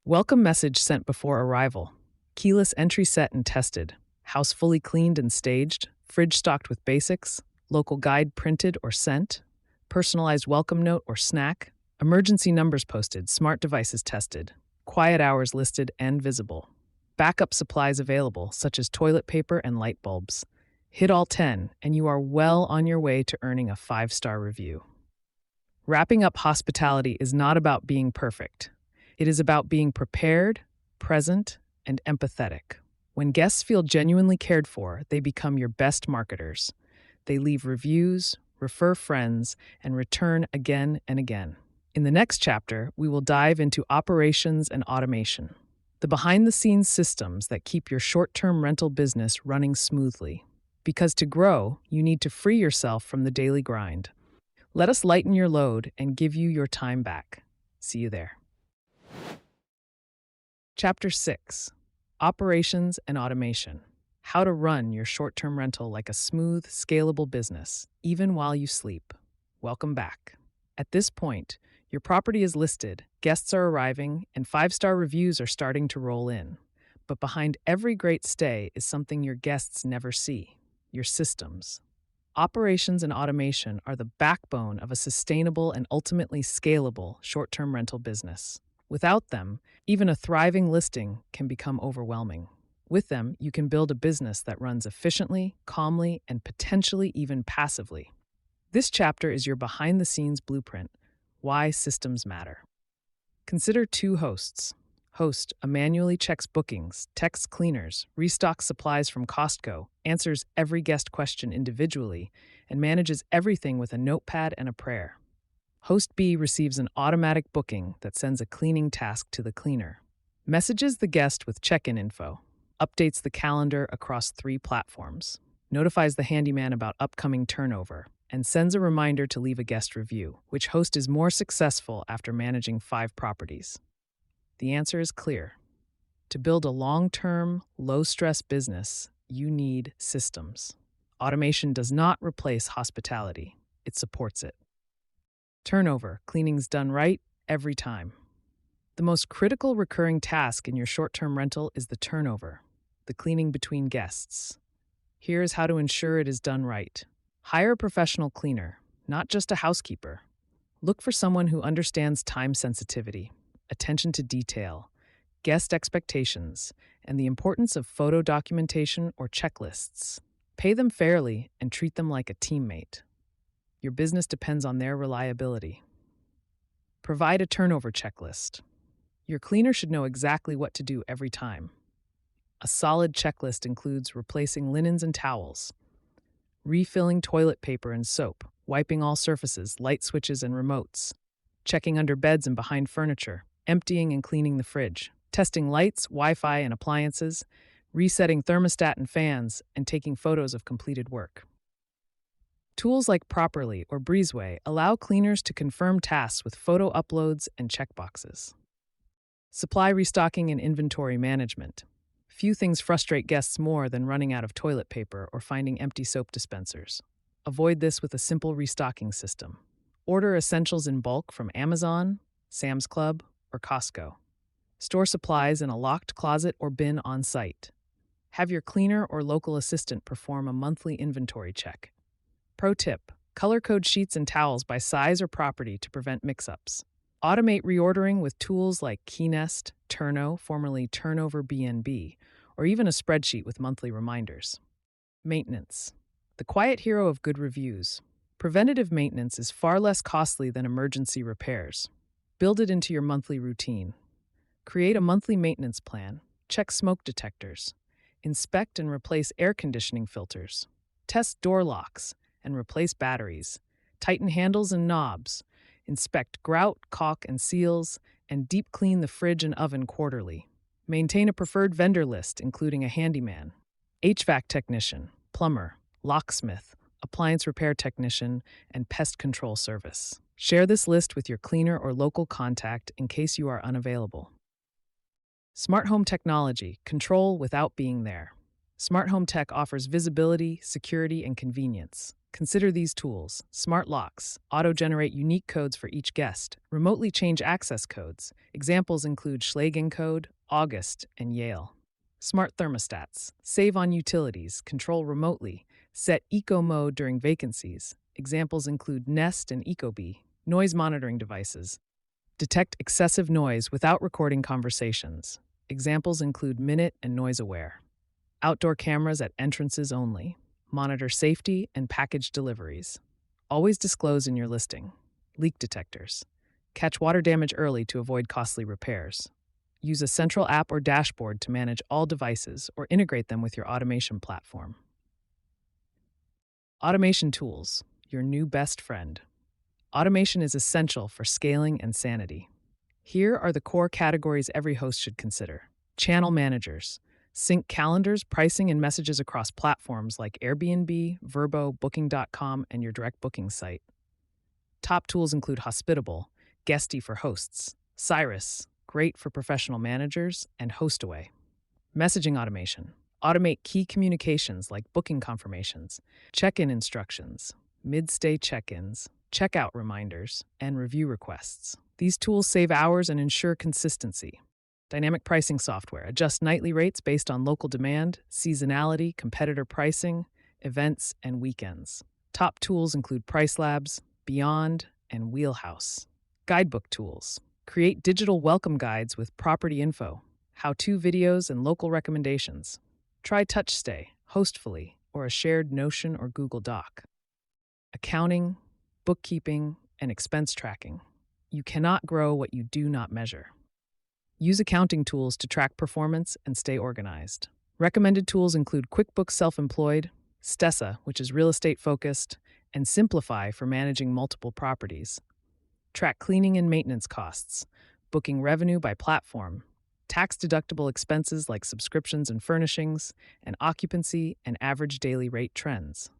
Speaker 1: Welcome message sent before arrival. Keyless entry set and tested. House fully cleaned and staged. Fridge stocked with basics. Local guide printed or sent. Personalized welcome note or snack. Emergency numbers posted. Smart devices tested. Quiet hours listed and visible. Backup supplies available, such as toilet paper and light bulbs. Hit all 10, and you are well on your way to earning a 5-star review. Wrapping up hospitality is not about being perfect. It is about being prepared, present, and empathetic. When guests feel genuinely cared for, they become your best marketers. They leave reviews, refer friends, and return again and again. In the next chapter, we will dive into operations and automation, the behind-the-scenes systems that keep your short-term rental business running smoothly. Because to grow, you need to free yourself from the daily grind. Let us lighten your load and give you your time back. See you there. Chapter 6. Operations and Automation. How to run your short-term rental like a smooth, scalable business, even while you sleep. Welcome back. At this point, your property is listed, guests are arriving, and 5-star reviews are starting to roll in. But behind every great stay is something your guests never see: your systems. Operations and automation are the backbone of a sustainable and ultimately scalable short-term rental business. Without them, even a thriving listing can become overwhelming. With them, you can build a business that runs efficiently, calmly, and potentially even passively. This chapter is your behind-the-scenes blueprint: why systems matter. Consider 2 hosts. Host, a manually checks bookings, texts cleaners, restocks supplies from Costco, answers every guest question individually, and manages everything with a notepad and a prayer. Host B receives an automatic booking that sends a cleaning task to the cleaner, messages the guest with check-in info, updates the calendar across 3 platforms, notifies the handyman about upcoming turnover, and sends a reminder to leave a guest review. Which host is more successful after managing 5 properties? The answer is clear. To build a long-term, low-stress business, you need systems. Automation does not replace hospitality. It supports it. Turnover, cleaning's done right every time. The most critical recurring task in your short-term rental is the turnover, the cleaning between guests. Here is how to ensure it is done right. Hire a professional cleaner, not just a housekeeper. Look for someone who understands time sensitivity, attention to detail, guest expectations, and the importance of photo documentation or checklists. Pay them fairly and treat them like a teammate. Your business depends on their reliability. Provide a turnover checklist. Your cleaner should know exactly what to do every time. A solid checklist includes replacing linens and towels, refilling toilet paper and soap, wiping all surfaces, light switches and remotes, checking under beds and behind furniture, emptying and cleaning the fridge, testing lights, Wi-Fi, and appliances, resetting thermostat and fans, and taking photos of completed work. Tools like Properly or Breezeway allow cleaners to confirm tasks with photo uploads and checkboxes. Supply restocking and inventory management. Few things frustrate guests more than running out of toilet paper or finding empty soap dispensers. Avoid this with a simple restocking system. Order essentials in bulk from Amazon, Sam's Club, or Costco. Store supplies in a locked closet or bin on site. Have your cleaner or local assistant perform a monthly inventory check. Pro tip: color code sheets and towels by size or property to prevent mix-ups. Automate reordering with tools like KeyNest, Turno, formerly Turnover BNB, or even a spreadsheet with monthly reminders. Maintenance: the quiet hero of good reviews. Preventative maintenance is far less costly than emergency repairs. Build it into your monthly routine. Create a monthly maintenance plan. Check smoke detectors. Inspect and replace air conditioning filters. Test door locks and replace batteries. Tighten handles and knobs. Inspect grout, caulk, and seals, and deep clean the fridge and oven quarterly. Maintain a preferred vendor list, including a handyman, HVAC technician, plumber, locksmith, appliance repair technician, and pest control service. Share this list with your cleaner or local contact in case you are unavailable. Smart home technology: control without being there. Smart home tech offers visibility, security, and convenience. Consider these tools: smart locks, auto-generate unique codes for each guest, remotely change access codes. Examples include Schlagen code, August, and Yale. Smart thermostats: save on utilities, control remotely, set eco mode during vacancies. Examples include Nest and Ecobee. Noise monitoring devices: detect excessive noise without recording conversations. Examples include Minute and Noise Aware. Outdoor cameras at entrances only. Monitor safety and package deliveries. Always disclose in your listing. Leak detectors: catch water damage early to avoid costly repairs. Use a central app or dashboard to manage all devices or integrate them with your automation platform. Automation tools: your new best friend. Automation is essential for scaling and sanity. Here are the core categories every host should consider. Channel managers: sync calendars, pricing, and messages across platforms like Airbnb, VRBO, Booking.com, and your direct booking site. Top tools include Hospitable, Guesty for hosts, Cyrus, great for professional managers, and Hostaway. Messaging automation: automate key communications like booking confirmations, check-in instructions, mid-stay check-ins, checkout reminders, and review requests. These tools save hours and ensure consistency. Dynamic pricing software: adjust nightly rates based on local demand, seasonality, competitor pricing, events, and weekends. Top tools include PriceLabs, Beyond, and Wheelhouse. Guidebook tools: create digital welcome guides with property info, how-to videos, and local recommendations. Try TouchStay, Hostfully, or a shared Notion or Google Doc. Accounting, bookkeeping, and expense tracking: you cannot grow what you do not measure. Use accounting tools to track performance and stay organized. Recommended tools include QuickBooks Self-Employed, Stessa, which is real estate focused, and Simplify for managing multiple properties. Track cleaning and maintenance costs, booking revenue by platform, tax-deductible expenses like subscriptions and furnishings, and occupancy and average daily rate trends.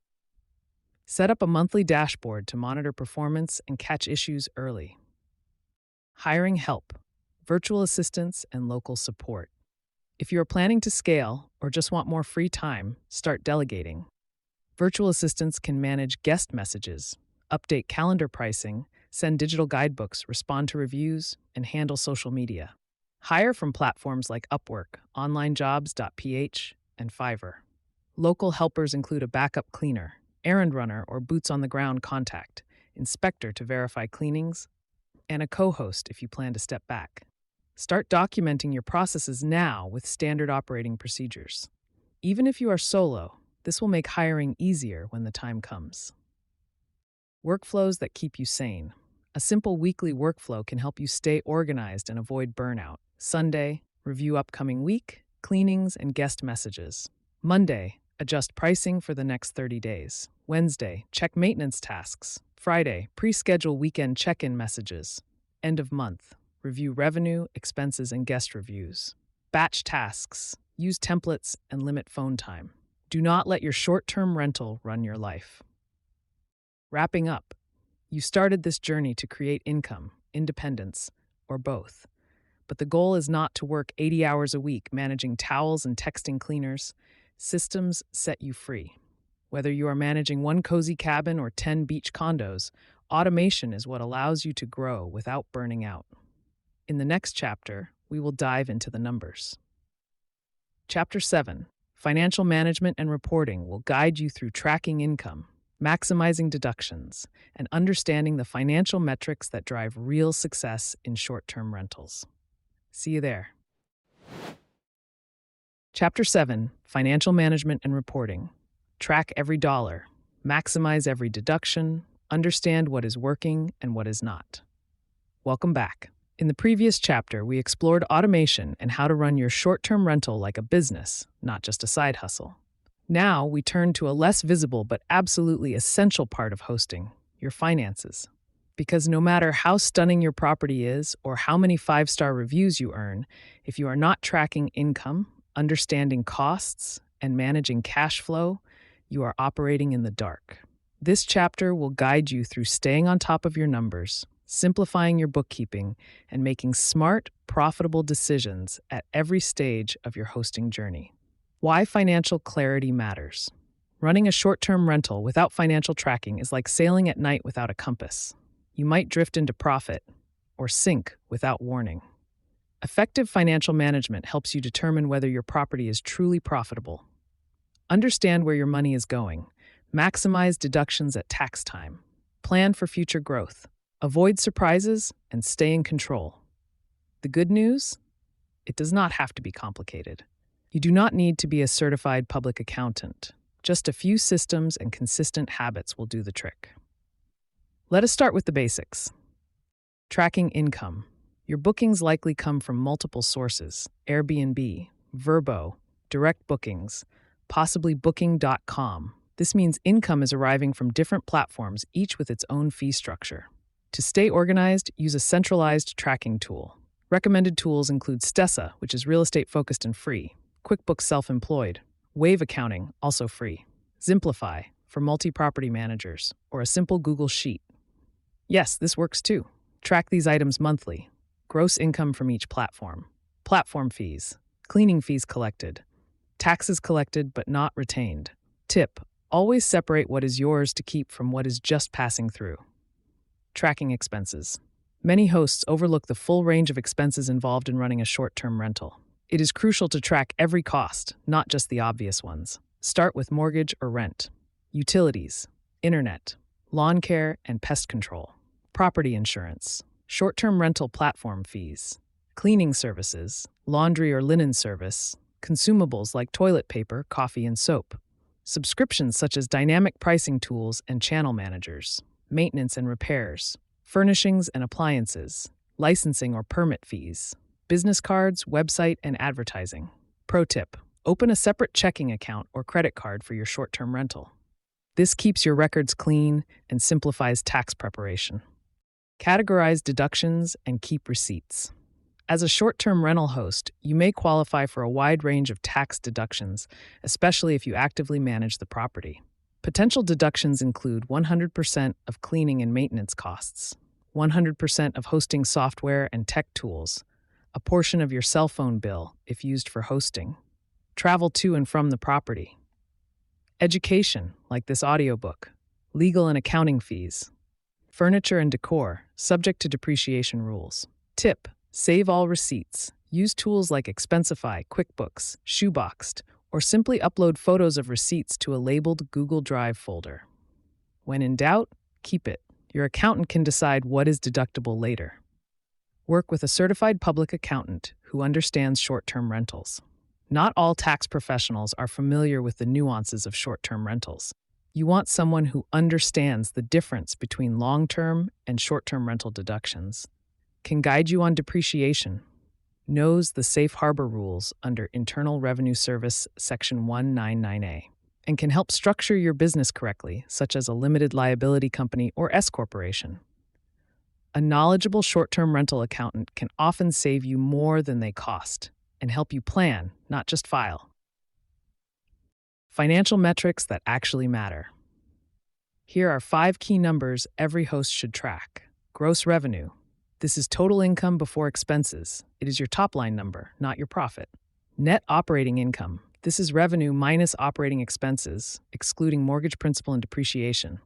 Speaker 1: Set up a monthly dashboard to monitor performance and catch issues early. Hiring help, virtual assistants, and local support. If you are planning to scale or just want more free time, start delegating. Virtual assistants can manage guest messages, update calendar pricing, send digital guidebooks, respond to reviews, and handle social media. Hire from platforms like Upwork, onlinejobs.ph, and Fiverr. Local helpers include a backup cleaner, errand runner or boots-on-the-ground contact, inspector to verify cleanings, and a co-host if you plan to step back. Start documenting your processes now with standard operating procedures. Even if you are solo, this will make hiring easier when the time comes. Workflows that keep you sane. A simple weekly workflow can help you stay organized and avoid burnout. Sunday, review upcoming week, cleanings, and guest messages. Monday, adjust pricing for the next 30 days. Wednesday, check maintenance tasks. Friday, pre-schedule weekend check-in messages. End of month, review revenue, expenses, and guest reviews. Batch tasks. Use templates and limit phone time. Do not let your short-term rental run your life. Wrapping up, you started this journey to create income, independence, or both. But the goal is not to work 80 hours a week managing towels and texting cleaners. Systems set you free. Whether you are managing one cozy cabin or 10 beach condos, automation is what allows you to grow without burning out. In the next chapter, we will dive into the numbers. Chapter 7, Financial Management and Reporting, will guide you through tracking income, maximizing deductions, and understanding the financial metrics that drive real success in short-term rentals. See you there. Chapter 7, Financial Management and Reporting. Track every dollar, maximize every deduction, understand what is working and what is not. Welcome back. In the previous chapter, we explored automation and how to run your short-term rental like a business, not just a side hustle. Now we turn to a less visible but absolutely essential part of hosting, your finances. Because no matter how stunning your property is or how many 5-star reviews you earn, if you are not tracking income, understanding costs, and managing cash flow, you are operating in the dark. This chapter will guide you through staying on top of your numbers, simplifying your bookkeeping, and making smart, profitable decisions at every stage of your hosting journey. Why financial clarity matters. Running a short-term rental without financial tracking is like sailing at night without a compass. You might drift into profit or sink without warning. Effective financial management helps you determine whether your property is truly profitable. Understand where your money is going. Maximize deductions at tax time. Plan for future growth. Avoid surprises and stay in control. The good news? It does not have to be complicated. You do not need to be a certified public accountant. Just a few systems and consistent habits will do the trick. Let us start with the basics. Tracking income. Your bookings likely come from multiple sources: Airbnb, VRBO, direct bookings, possibly booking.com. This means income is arriving from different platforms, each with its own fee structure. To stay organized, use a centralized tracking tool. Recommended tools include Stessa, which is real estate focused and free, QuickBooks Self-Employed, Wave Accounting, also free, Zimplify for multi-property managers, or a simple Google Sheet. Yes, this works too. Track these items monthly. Gross income from each platform, platform fees, cleaning fees collected, taxes collected but not retained. Tip: always separate what is yours to keep from what is just passing through. Tracking expenses. Many hosts overlook the full range of expenses involved in running a short-term rental. It is crucial to track every cost, not just the obvious ones. Start with mortgage or rent, utilities, internet, lawn care and pest control, property insurance, short-term rental platform fees, cleaning services, laundry or linen service, consumables like toilet paper, coffee, and soap, subscriptions such as dynamic pricing tools and channel managers, maintenance and repairs, furnishings and appliances, licensing or permit fees, business cards, website, and advertising. Pro tip: open a separate checking account or credit card for your short-term rental. This keeps your records clean and simplifies tax preparation. Categorize deductions and keep receipts. As a short-term rental host, you may qualify for a wide range of tax deductions, especially if you actively manage the property. Potential deductions include 100% of cleaning and maintenance costs, 100% of hosting software and tech tools, a portion of your cell phone bill if used for hosting, travel to and from the property, education, like this audiobook, legal and accounting fees, furniture and decor, subject to depreciation rules. Tip: save all receipts. Use tools like Expensify, QuickBooks, Shoeboxed, or simply upload photos of receipts to a labeled Google Drive folder. When in doubt, keep it. Your accountant can decide what is deductible later. Work with a certified public accountant who understands short-term rentals. Not all tax professionals are familiar with the nuances of short-term rentals. You want someone who understands the difference between long-term and short-term rental deductions, can guide you on depreciation, knows the safe harbor rules under Internal Revenue Service Section 199A, and can help structure your business correctly, such as a limited liability company or S corporation. A knowledgeable short-term rental accountant can often save you more than they cost and help you plan, not just file. Financial metrics that actually matter. Here are 5 key numbers every host should track. Gross revenue. This is total income before expenses. It is your top-line number, not your profit. Net operating income. This is revenue minus operating expenses, excluding mortgage principal and depreciation.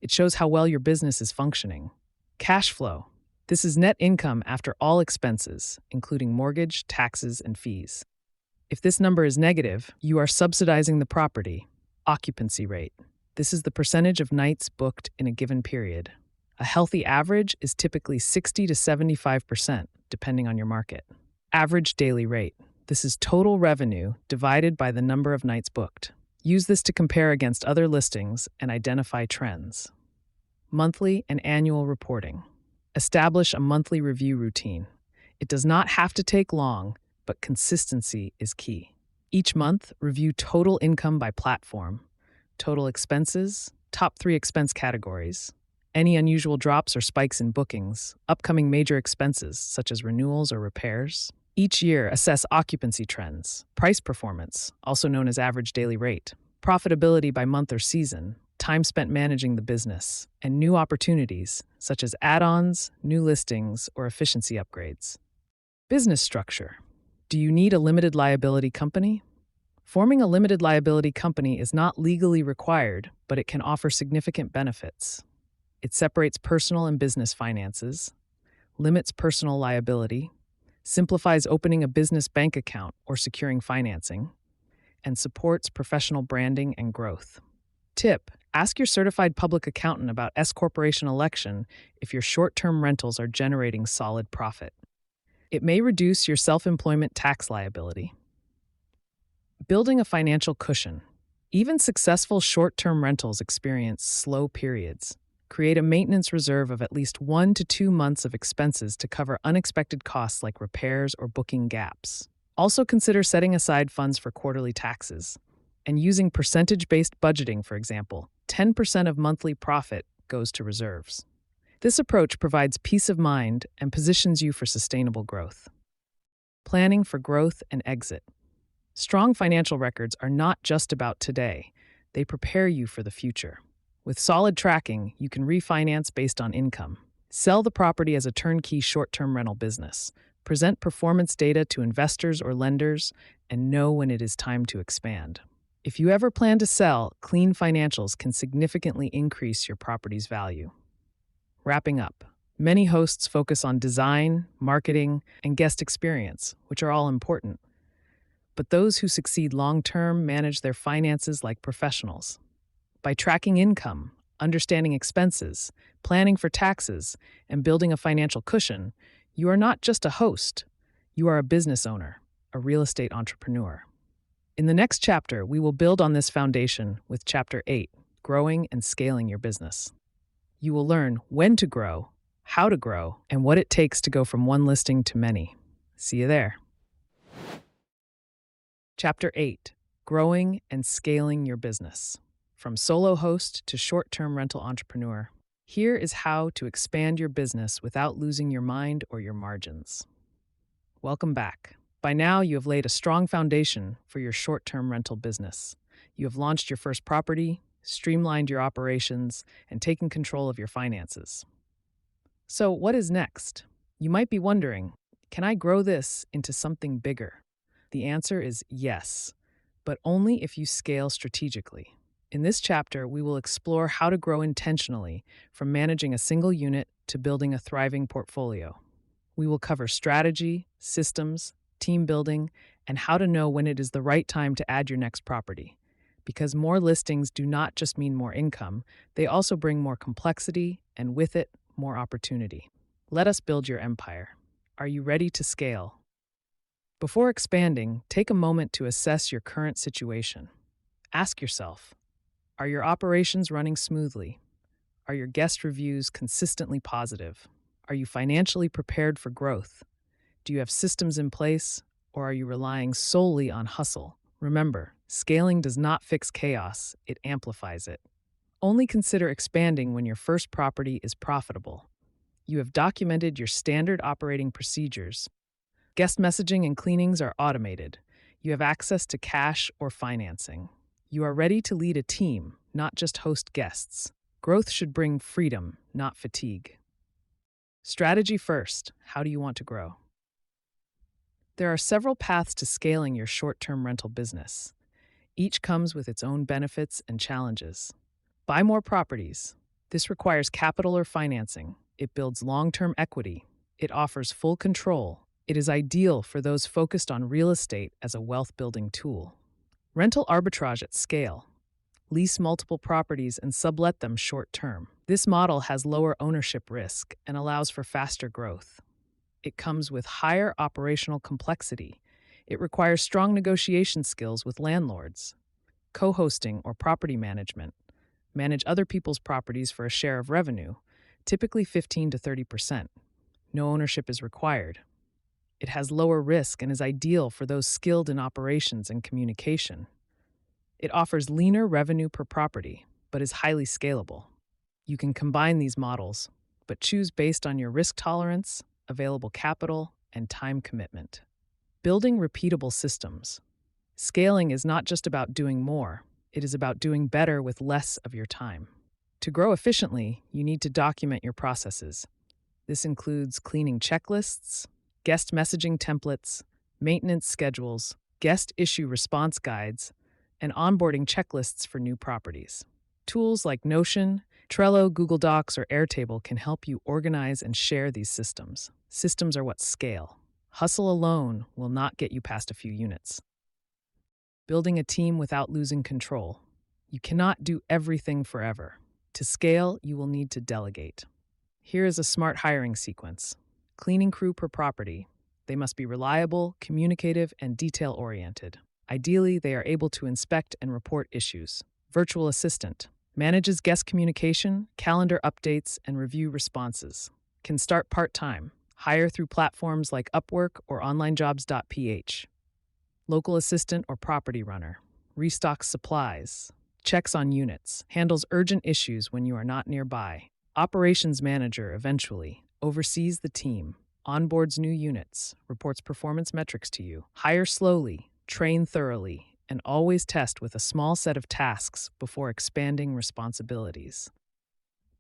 Speaker 1: It shows how well your business is functioning. Cash flow. This is net income after all expenses, including mortgage, taxes, and fees. If this number is negative, you are subsidizing the property. Occupancy rate. This is the percentage of nights booked in a given period. A healthy average is typically 60 to 75%, depending on your market. Average daily rate. This is total revenue divided by the number of nights booked. Use this to compare against other listings and identify trends. Monthly and annual reporting. Establish a monthly review routine. It does not have to take long, but consistency is key. Each month, review total income by platform, total expenses, top 3 expense categories, any unusual drops or spikes in bookings, upcoming major expenses such as renewals or repairs. Each year, assess occupancy trends, price performance, also known as average daily rate, profitability by month or season, time spent managing the business, and new opportunities such as add-ons, new listings, or efficiency upgrades. Business structure. Do you need a limited liability company? Forming a limited liability company is not legally required, but it can offer significant benefits. It separates personal and business finances, limits personal liability, simplifies opening a business bank account or securing financing, and supports professional branding and growth. Tip: ask your certified public accountant about S corporation election if your short-term rentals are generating solid profit. It may reduce your self-employment tax liability. Building a financial cushion. Even successful short-term rentals experience slow periods. Create a maintenance reserve of at least 1 to 2 months of expenses to cover unexpected costs like repairs or booking gaps. Also consider setting aside funds for quarterly taxes and using percentage-based budgeting, for example. 10% of monthly profit goes to reserves. This approach provides peace of mind and positions you for sustainable growth. Planning for growth and exit. Strong financial records are not just about today. They prepare you for the future. With solid tracking, you can refinance based on income, sell the property as a turnkey short-term rental business, present performance data to investors or lenders, and know when it is time to expand. If you ever plan to sell, clean financials can significantly increase your property's value. Wrapping up, many hosts focus on design, marketing, and guest experience, which are all important. But those who succeed long-term manage their finances like professionals. By tracking income, understanding expenses, planning for taxes, and building a financial cushion, you are not just a host. You are a business owner, a real estate entrepreneur. In the next chapter, we will build on this foundation with Chapter 8, Growing and Scaling Your Business. You will learn when to grow, how to grow, and what it takes to go from one listing to many. See you there. Chapter 8, Growing and Scaling Your Business. From solo host to short-term rental entrepreneur, here is how to expand your business without losing your mind or your margins. Welcome back. By now, you have laid a strong foundation for your short-term rental business. You have launched your first property, streamlined your operations, and taken control of your finances. So, what is next? You might be wondering, can I grow this into something bigger? The answer is yes, but only if you scale strategically. In this chapter, we will explore how to grow intentionally, from managing a single unit to building a thriving portfolio. We will cover strategy, systems, team building, and how to know when it is the right time to add your next property. Because more listings do not just mean more income, they also bring more complexity and with it, more opportunity. Let us build your empire. Are you ready to scale? Before expanding, take a moment to assess your current situation. Ask yourself, are your operations running smoothly? Are your guest reviews consistently positive? Are you financially prepared for growth? Do you have systems in place, or are you relying solely on hustle? Remember, scaling does not fix chaos, it amplifies it. Only consider expanding when your first property is profitable. You have documented your standard operating procedures. Guest messaging and cleanings are automated. You have access to cash or financing. You are ready to lead a team, not just host guests. Growth should bring freedom, not fatigue. Strategy first. How do you want to grow? There are several paths to scaling your short-term rental business. Each comes with its own benefits and challenges. Buy more properties. This requires capital or financing. It builds long-term equity. It offers full control. It is ideal for those focused on real estate as a wealth-building tool. Rental arbitrage at scale. Lease multiple properties and sublet them short-term. This model has lower ownership risk and allows for faster growth. It comes with higher operational complexity. It requires strong negotiation skills with landlords. Co-hosting or property management. Manage other people's properties for a share of revenue, typically 15 to 30%. No ownership is required. It has lower risk and is ideal for those skilled in operations and communication. It offers leaner revenue per property, but is highly scalable. You can combine these models, but choose based on your risk tolerance, available capital, and time commitment. Building repeatable systems. Scaling is not just about doing more, it is about doing better with less of your time. To grow efficiently, you need to document your processes. This includes cleaning checklists, guest messaging templates, maintenance schedules, guest issue response guides, and onboarding checklists for new properties. Tools like Notion, Trello, Google Docs, or Airtable can help you organize and share these systems. Systems are what scale. Hustle alone will not get you past a few units. Building a team without losing control. You cannot do everything forever. To scale, you will need to delegate. Here is a smart hiring sequence. Cleaning crew per property. They must be reliable, communicative, and detail-oriented. Ideally, they are able to inspect and report issues. Virtual assistant. Manages guest communication, calendar updates, and review responses. Can start part-time. Hire through platforms like Upwork or onlinejobs.ph. Local assistant or property runner. Restocks supplies. Checks on units. Handles urgent issues when you are not nearby. Operations manager eventually. Oversees the team. Onboards new units. Reports performance metrics to you. Hire slowly. Train thoroughly. And always test with a small set of tasks before expanding responsibilities.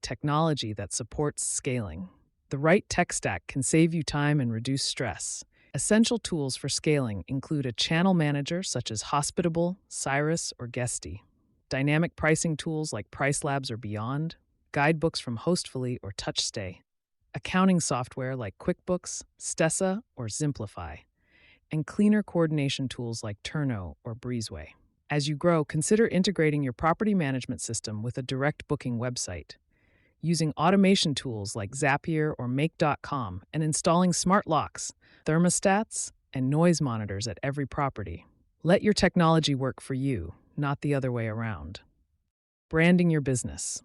Speaker 1: Technology that supports scaling. The right tech stack can save you time and reduce stress. Essential tools for scaling include a channel manager such as Hospitable, Cyrus, or Guesty, dynamic pricing tools like PriceLabs or Beyond, guidebooks from Hostfully or TouchStay, accounting software like QuickBooks, Stessa, or Zimplify, and cleaner coordination tools like Turno or Breezeway. As you grow, consider integrating your property management system with a direct booking website, using automation tools like Zapier or Make.com, and installing smart locks, thermostats, and noise monitors at every property. Let your technology work for you, not the other way around. Branding your business.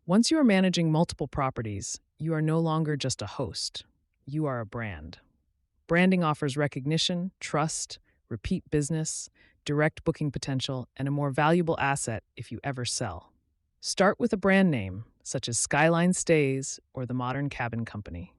Speaker 1: Once you are managing multiple properties, you are no longer just a host. You are a brand. Branding offers recognition, trust, repeat business, direct booking potential, and a more valuable asset if you ever sell. Start with a brand name, such as Skyline Stays or the Modern Cabin Company.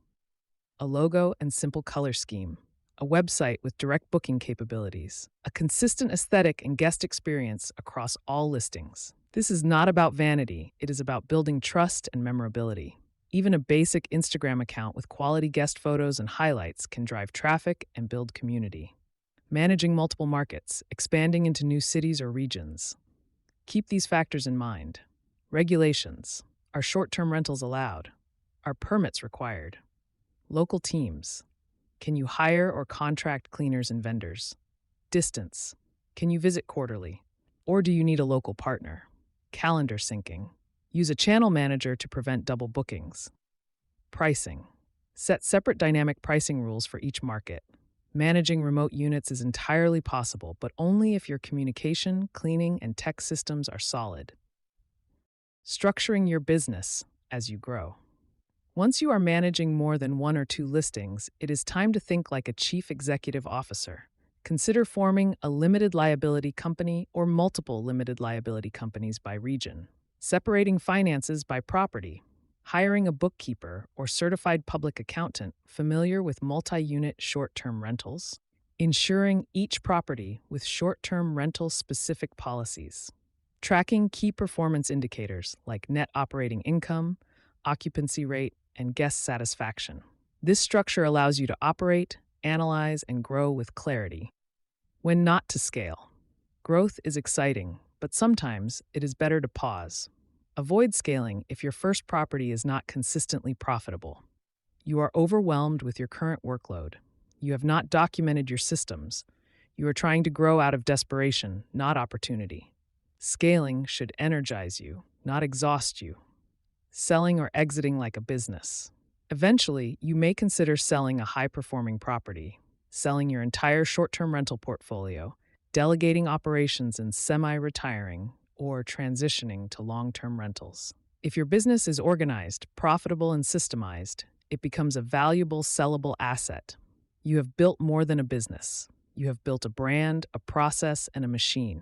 Speaker 1: A logo and simple color scheme, a website with direct booking capabilities, a consistent aesthetic and guest experience across all listings. This is not about vanity, it is about building trust and memorability. Even a basic Instagram account with quality guest photos and highlights can drive traffic and build community. Managing multiple markets, expanding into new cities or regions. Keep these factors in mind. Regulations. Are short-term rentals allowed? Are permits required? Local teams. Can you hire or contract cleaners and vendors? Distance. Can you visit quarterly? Or do you need a local partner? Calendar syncing. Use a channel manager to prevent double bookings. Pricing. Set separate dynamic pricing rules for each market. Managing remote units is entirely possible, but only if your communication, cleaning, and tech systems are solid. Structuring your business as you grow. Once you are managing more than one or two listings, it is time to think like a chief executive officer. Consider forming a limited liability company or multiple limited liability companies by region. Separating finances by property. Hiring a bookkeeper or certified public accountant familiar with multi-unit short-term rentals. Insuring each property with short-term rental-specific policies. Tracking key performance indicators like net operating income, occupancy rate, and guest satisfaction. This structure allows you to operate, analyze, and grow with clarity. When not to scale. Growth is exciting, but sometimes it is better to pause. Avoid scaling if your first property is not consistently profitable. You are overwhelmed with your current workload. You have not documented your systems. You are trying to grow out of desperation, not opportunity. Scaling should energize you, not exhaust you. Selling or exiting like a business. Eventually, you may consider selling a high-performing property, selling your entire short-term rental portfolio, delegating operations and semi-retiring, or transitioning to long-term rentals. If your business is organized, profitable, and systemized, it becomes a valuable, sellable asset. You have built more than a business. You have built a brand, a process, and a machine.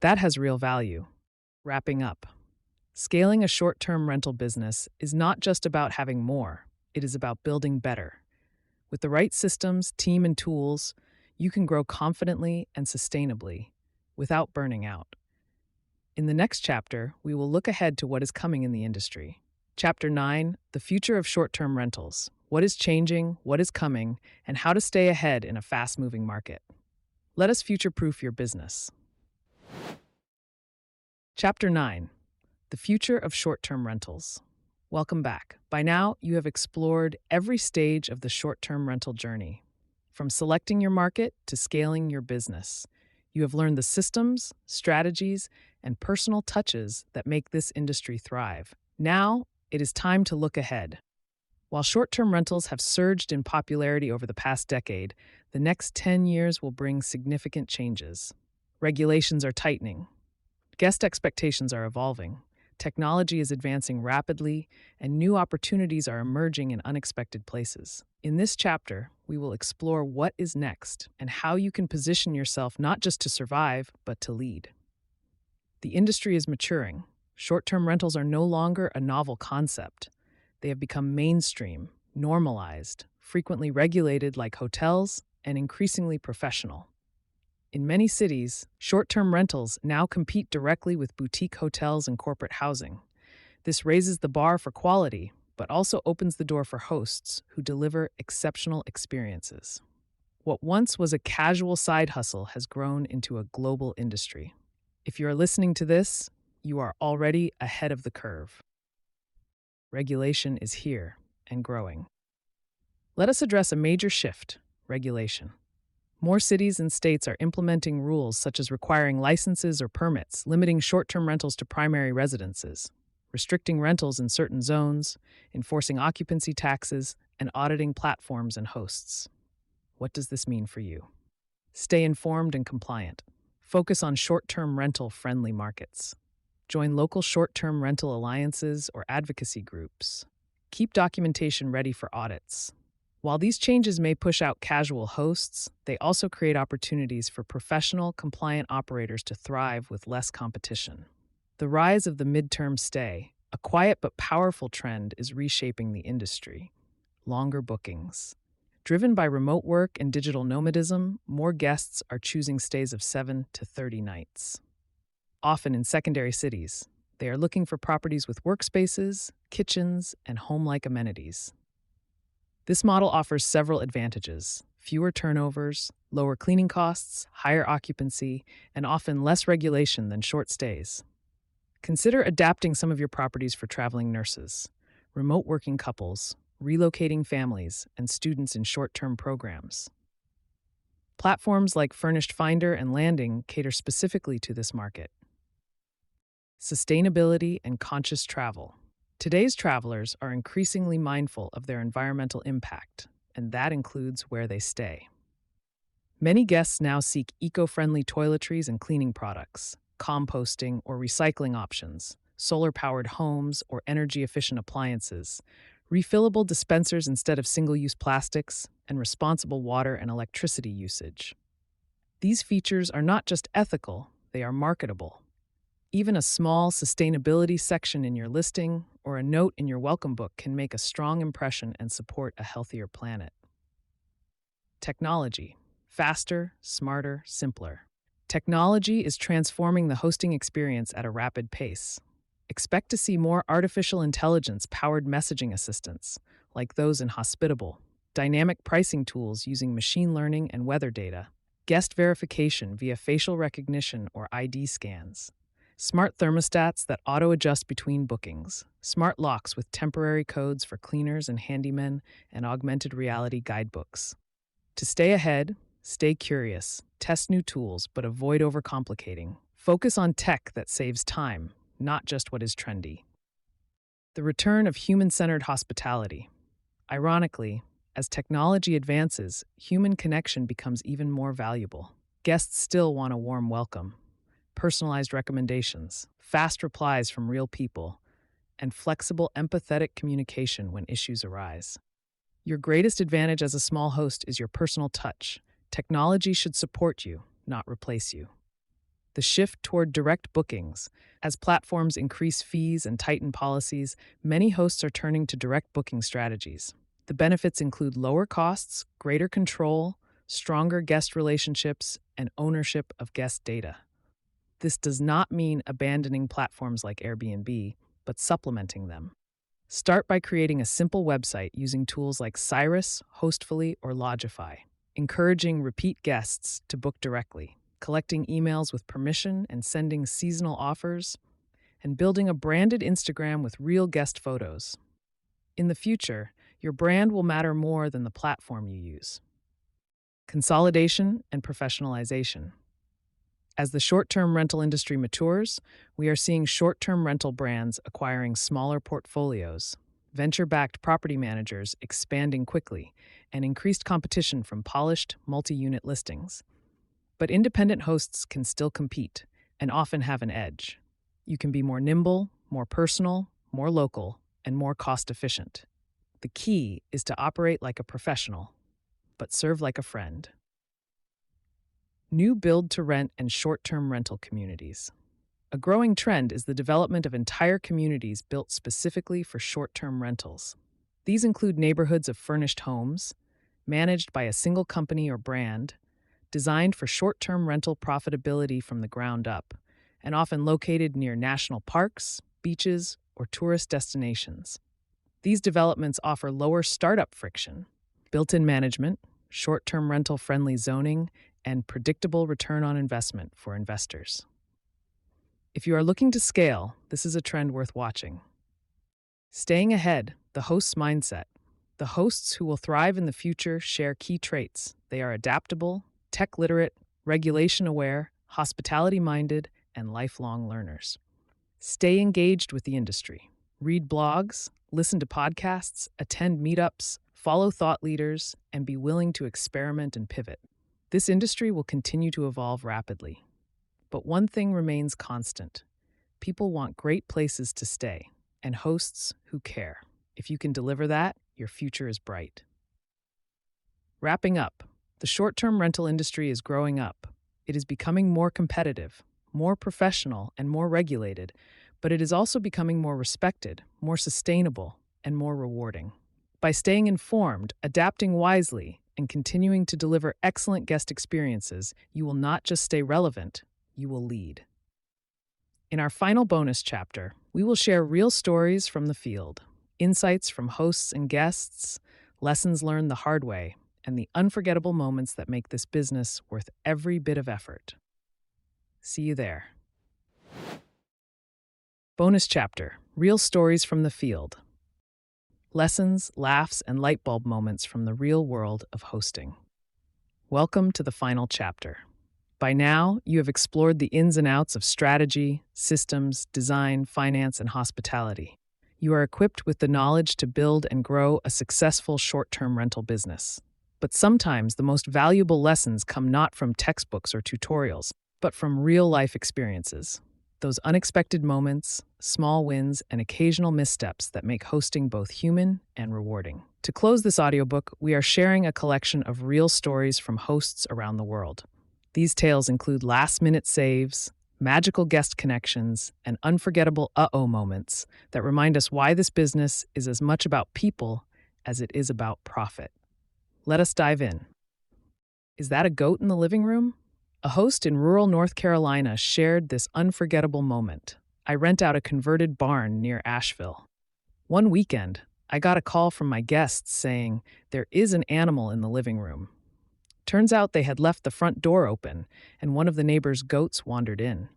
Speaker 1: That has real value. Wrapping up. Scaling a short-term rental business is not just about having more, it is about building better. With the right systems, team, and tools, you can grow confidently and sustainably without burning out. In the next chapter, we will look ahead to what is coming in the industry. Chapter 9, The Future of Short-Term Rentals. What is changing, what is coming, and how to stay ahead in a fast-moving market. Let us future-proof your business. Chapter 9, The Future of Short-Term Rentals. Welcome back. By now, you have explored every stage of the short-term rental journey, from selecting your market to scaling your business. You have learned the systems, strategies, and personal touches that make this industry thrive. Now, it is time to look ahead. While short-term rentals have surged in popularity over the past decade, the next 10 years will bring significant changes. Regulations are tightening. Guest expectations are evolving. Technology is advancing rapidly, and new opportunities are emerging in unexpected places. In this chapter, we will explore what is next and how you can position yourself not just to survive, but to lead. The industry is maturing. Short-term rentals are no longer a novel concept. They have become mainstream, normalized, frequently regulated like hotels, and increasingly professional. In many cities, short-term rentals now compete directly with boutique hotels and corporate housing. This raises the bar for quality, but also opens the door for hosts who deliver exceptional experiences. What once was a casual side hustle has grown into a global industry. If you are listening to this, you are already ahead of the curve. Regulation is here and growing. Let us address a major shift: regulation. More cities and states are implementing rules such as requiring licenses or permits, limiting short-term rentals to primary residences, restricting rentals in certain zones, enforcing occupancy taxes, and auditing platforms and hosts. What does this mean for you? Stay informed and compliant. Focus on short-term rental-friendly markets. Join local short-term rental alliances or advocacy groups. Keep documentation ready for audits. While these changes may push out casual hosts, they also create opportunities for professional, compliant operators to thrive with less competition. The rise of the midterm stay, a quiet but powerful trend, is reshaping the industry. Longer bookings. Driven by remote work and digital nomadism, more guests are choosing stays of 7 to 30 nights. Often in secondary cities, they are looking for properties with workspaces, kitchens, and home-like amenities. This model offers several advantages: fewer turnovers, lower cleaning costs, higher occupancy, and often less regulation than short stays. Consider adapting some of your properties for traveling nurses, remote working couples, relocating families, and students in short-term programs. Platforms like Furnished Finder and Landing cater specifically to this market. Sustainability and conscious travel. Today's travelers are increasingly mindful of their environmental impact, and that includes where they stay. Many guests now seek eco-friendly toiletries and cleaning products, composting or recycling options, solar-powered homes or energy-efficient appliances, refillable dispensers instead of single-use plastics, and responsible water and electricity usage. These features are not just ethical, they are marketable. Even a small sustainability section in your listing or a note in your welcome book can make a strong impression and support a healthier planet. Technology. Faster, smarter, simpler. Technology is transforming the hosting experience at a rapid pace. Expect to see more artificial intelligence-powered messaging assistants, like those in Hospitable, dynamic pricing tools using machine learning and weather data, guest verification via facial recognition or ID scans, smart thermostats that auto-adjust between bookings, smart locks with temporary codes for cleaners and handymen, and augmented reality guidebooks. To stay ahead, stay curious, test new tools, but avoid overcomplicating. Focus on tech that saves time, not just what is trendy. The return of human-centered hospitality. Ironically, as technology advances, human connection becomes even more valuable. Guests still want a warm welcome, personalized recommendations, fast replies from real people, and flexible, empathetic communication when issues arise. Your greatest advantage as a small host is your personal touch. Technology should support you, not replace you. The shift toward direct bookings. As platforms increase fees and tighten policies, many hosts are turning to direct booking strategies. The benefits include lower costs, greater control, stronger guest relationships, and ownership of guest data. This does not mean abandoning platforms like Airbnb, but supplementing them. Start by creating a simple website using tools like Cyrus, Hostfully, or Lodgify, encouraging repeat guests to book directly, collecting emails with permission and sending seasonal offers, and building a branded Instagram with real guest photos. In the future, your brand will matter more than the platform you use. Consolidation and professionalization. As the short-term rental industry matures, we are seeing short-term rental brands acquiring smaller portfolios, venture-backed property managers expanding quickly, and increased competition from polished, multi-unit listings. But independent hosts can still compete and often have an edge. You can be more nimble, more personal, more local, and more cost-efficient. The key is to operate like a professional, but serve like a friend. New build-to-rent and short-term rental communities. A growing trend is the development of entire communities built specifically for short-term rentals. These include neighborhoods of furnished homes, managed by a single company or brand, designed for short-term rental profitability from the ground up, and often located near national parks, beaches, or tourist destinations. These developments offer lower startup friction, built-in management, short-term rental-friendly zoning, and predictable return on investment for investors. If you are looking to scale, this is a trend worth watching. Staying ahead, the host's mindset. The hosts who will thrive in the future share key traits. They are adaptable, tech-literate, regulation-aware, hospitality-minded, and lifelong learners. Stay engaged with the industry. Read blogs, listen to podcasts, attend meetups, follow thought leaders, and be willing to experiment and pivot. This industry will continue to evolve rapidly. But one thing remains constant. People want great places to stay, and hosts who care. If you can deliver that, your future is bright. Wrapping up, the short-term rental industry is growing up. It is becoming more competitive, more professional, and more regulated, but it is also becoming more respected, more sustainable, and more rewarding. By staying informed, adapting wisely, and continuing to deliver excellent guest experiences, you will not just stay relevant, you will lead. In our final bonus chapter, we will share real stories from the field, insights from hosts and guests, lessons learned the hard way, and the unforgettable moments that make this business worth every bit of effort. See you there. Bonus chapter, Real Stories from the Field. Lessons, laughs, and light bulb moments from the real world of hosting. Welcome to the final chapter. By now, you have explored the ins and outs of strategy, systems, design, finance, and hospitality. You are equipped with the knowledge to build and grow a successful short-term rental business. But sometimes the most valuable lessons come not from textbooks or tutorials, but from real-life experiences. Those unexpected moments, small wins, and occasional missteps that make hosting both human and rewarding. To close this audiobook, we are sharing a collection of real stories from hosts around the world. These tales include last-minute saves, magical guest connections, and unforgettable uh-oh moments that remind us why this business is as much about people as it is about profit. Let us dive in. Is that a goat in the living room? A host in rural North Carolina shared this unforgettable moment. I rent out a converted barn near Asheville. One weekend, I got a call from my guests saying there is an animal in the living room. Turns out they had left the front door open, and one of the neighbor's goats wandered in.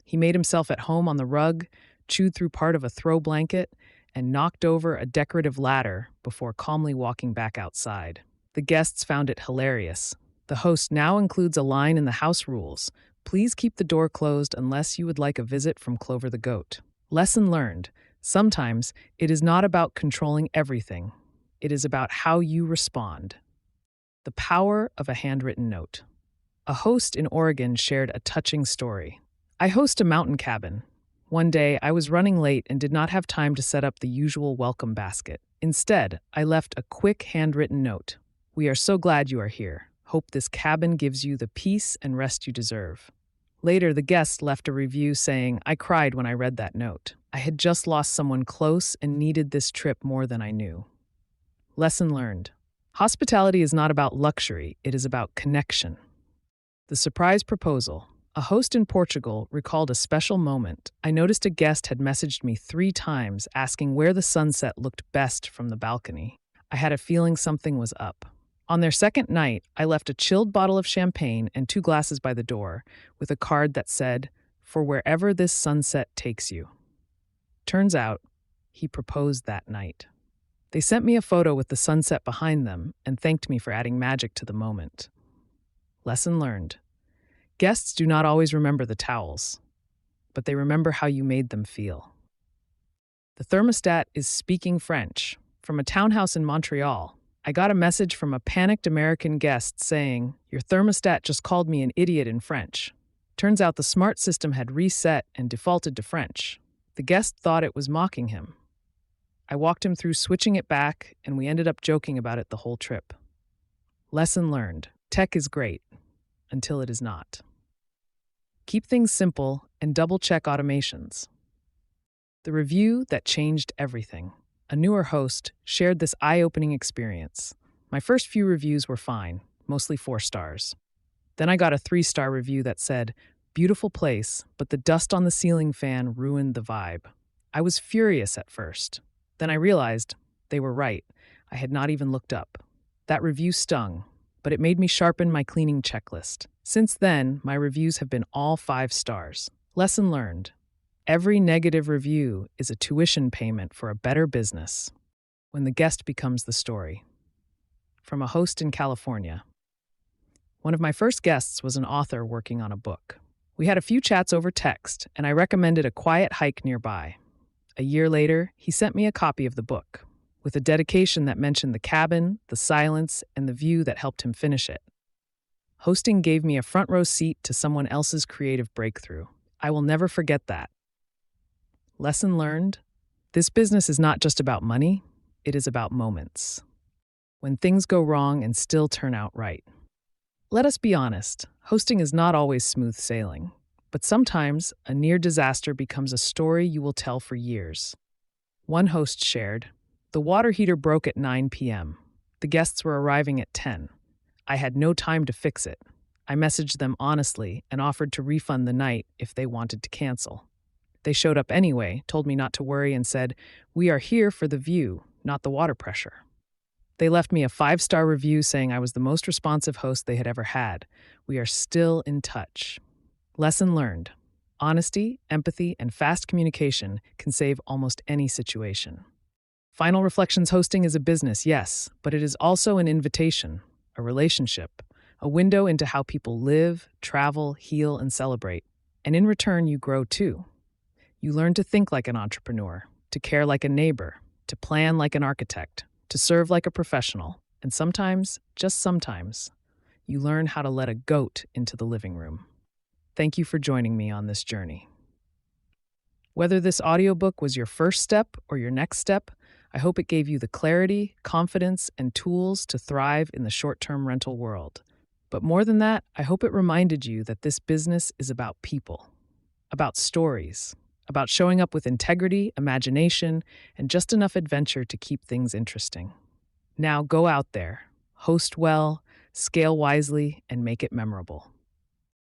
Speaker 1: He made himself at home on the rug, chewed through part of a throw blanket, and knocked over a decorative ladder before calmly walking back outside. The guests found it hilarious. The host now includes a line in the house rules: please keep the door closed unless you would like a visit from Clover the goat. Lesson learned: sometimes it is not about controlling everything. It is about how you respond. The power of a handwritten note. A host in Oregon shared a touching story. I host a mountain cabin. One day, I was running late and did not have time to set up the usual welcome basket. Instead, I left a quick handwritten note. We are so glad you are here. Hope this cabin gives you the peace and rest you deserve. Later, the guest left a review saying, I cried when I read that note. I had just lost someone close and needed this trip more than I knew. Lesson learned. Hospitality is not about luxury, it is about connection. The surprise proposal. A host in Portugal recalled a special moment. I noticed a guest had messaged me 3 times asking where the sunset looked best from the balcony. I had a feeling something was up. On their second night, I left a chilled bottle of champagne and 2 glasses by the door with a card that said, for wherever this sunset takes you. Turns out, he proposed that night. They sent me a photo with the sunset behind them and thanked me for adding magic to the moment. Lesson learned. Guests do not always remember the towels, but they remember how you made them feel. The thermostat is speaking French. From a townhouse in Montreal, I got a message from a panicked American guest saying, your thermostat just called me an idiot in French. Turns out the smart system had reset and defaulted to French. The guest thought it was mocking him. I walked him through switching it back, and we ended up joking about it the whole trip. Lesson learned. Tech is great, until it is not. Keep things simple and double-check automations. The review that changed everything. A newer host shared this eye-opening experience. My first few reviews were fine, mostly 4 stars. Then I got a 3-star review that said, beautiful place, but the dust on the ceiling fan ruined the vibe. I was furious at first. Then I realized they were right. I had not even looked up. That review stung, but it made me sharpen my cleaning checklist. Since then, my reviews have been all 5 stars. Lesson learned. Every negative review is a tuition payment for a better business when the guest becomes the story. From a host in California. One of my first guests was an author working on a book. We had a few chats over text, and I recommended a quiet hike nearby. A year later, he sent me a copy of the book, with a dedication that mentioned the cabin, the silence, and the view that helped him finish it. Hosting gave me a front row seat to someone else's creative breakthrough. I will never forget that. Lesson learned: this business is not just about money, it is about moments. When things go wrong and still turn out right. Let us be honest, hosting is not always smooth sailing, but sometimes a near disaster becomes a story you will tell for years. One host shared, the water heater broke at 9 p.m. The guests were arriving at 10. I had no time to fix it. I messaged them honestly and offered to refund the night if they wanted to cancel. They showed up anyway, told me not to worry, and said, we are here for the view, not the water pressure. They left me a 5-star review saying I was the most responsive host they had ever had. We are still in touch. Lesson learned. Honesty, empathy, and fast communication can save almost any situation. Final Reflections: hosting is a business, yes, but it is also an invitation, a relationship, a window into how people live, travel, heal, and celebrate. And in return, you grow too. You learn to think like an entrepreneur, to care like a neighbor, to plan like an architect, to serve like a professional, and sometimes, just sometimes, you learn how to let a goat into the living room. Thank you for joining me on this journey. Whether this audiobook was your first step or your next step, I hope it gave you the clarity, confidence, and tools to thrive in the short-term rental world. But more than that, I hope it reminded you that this business is about people, about stories, about showing up with integrity, imagination, and just enough adventure to keep things interesting. Now go out there, host well, scale wisely, and make it memorable.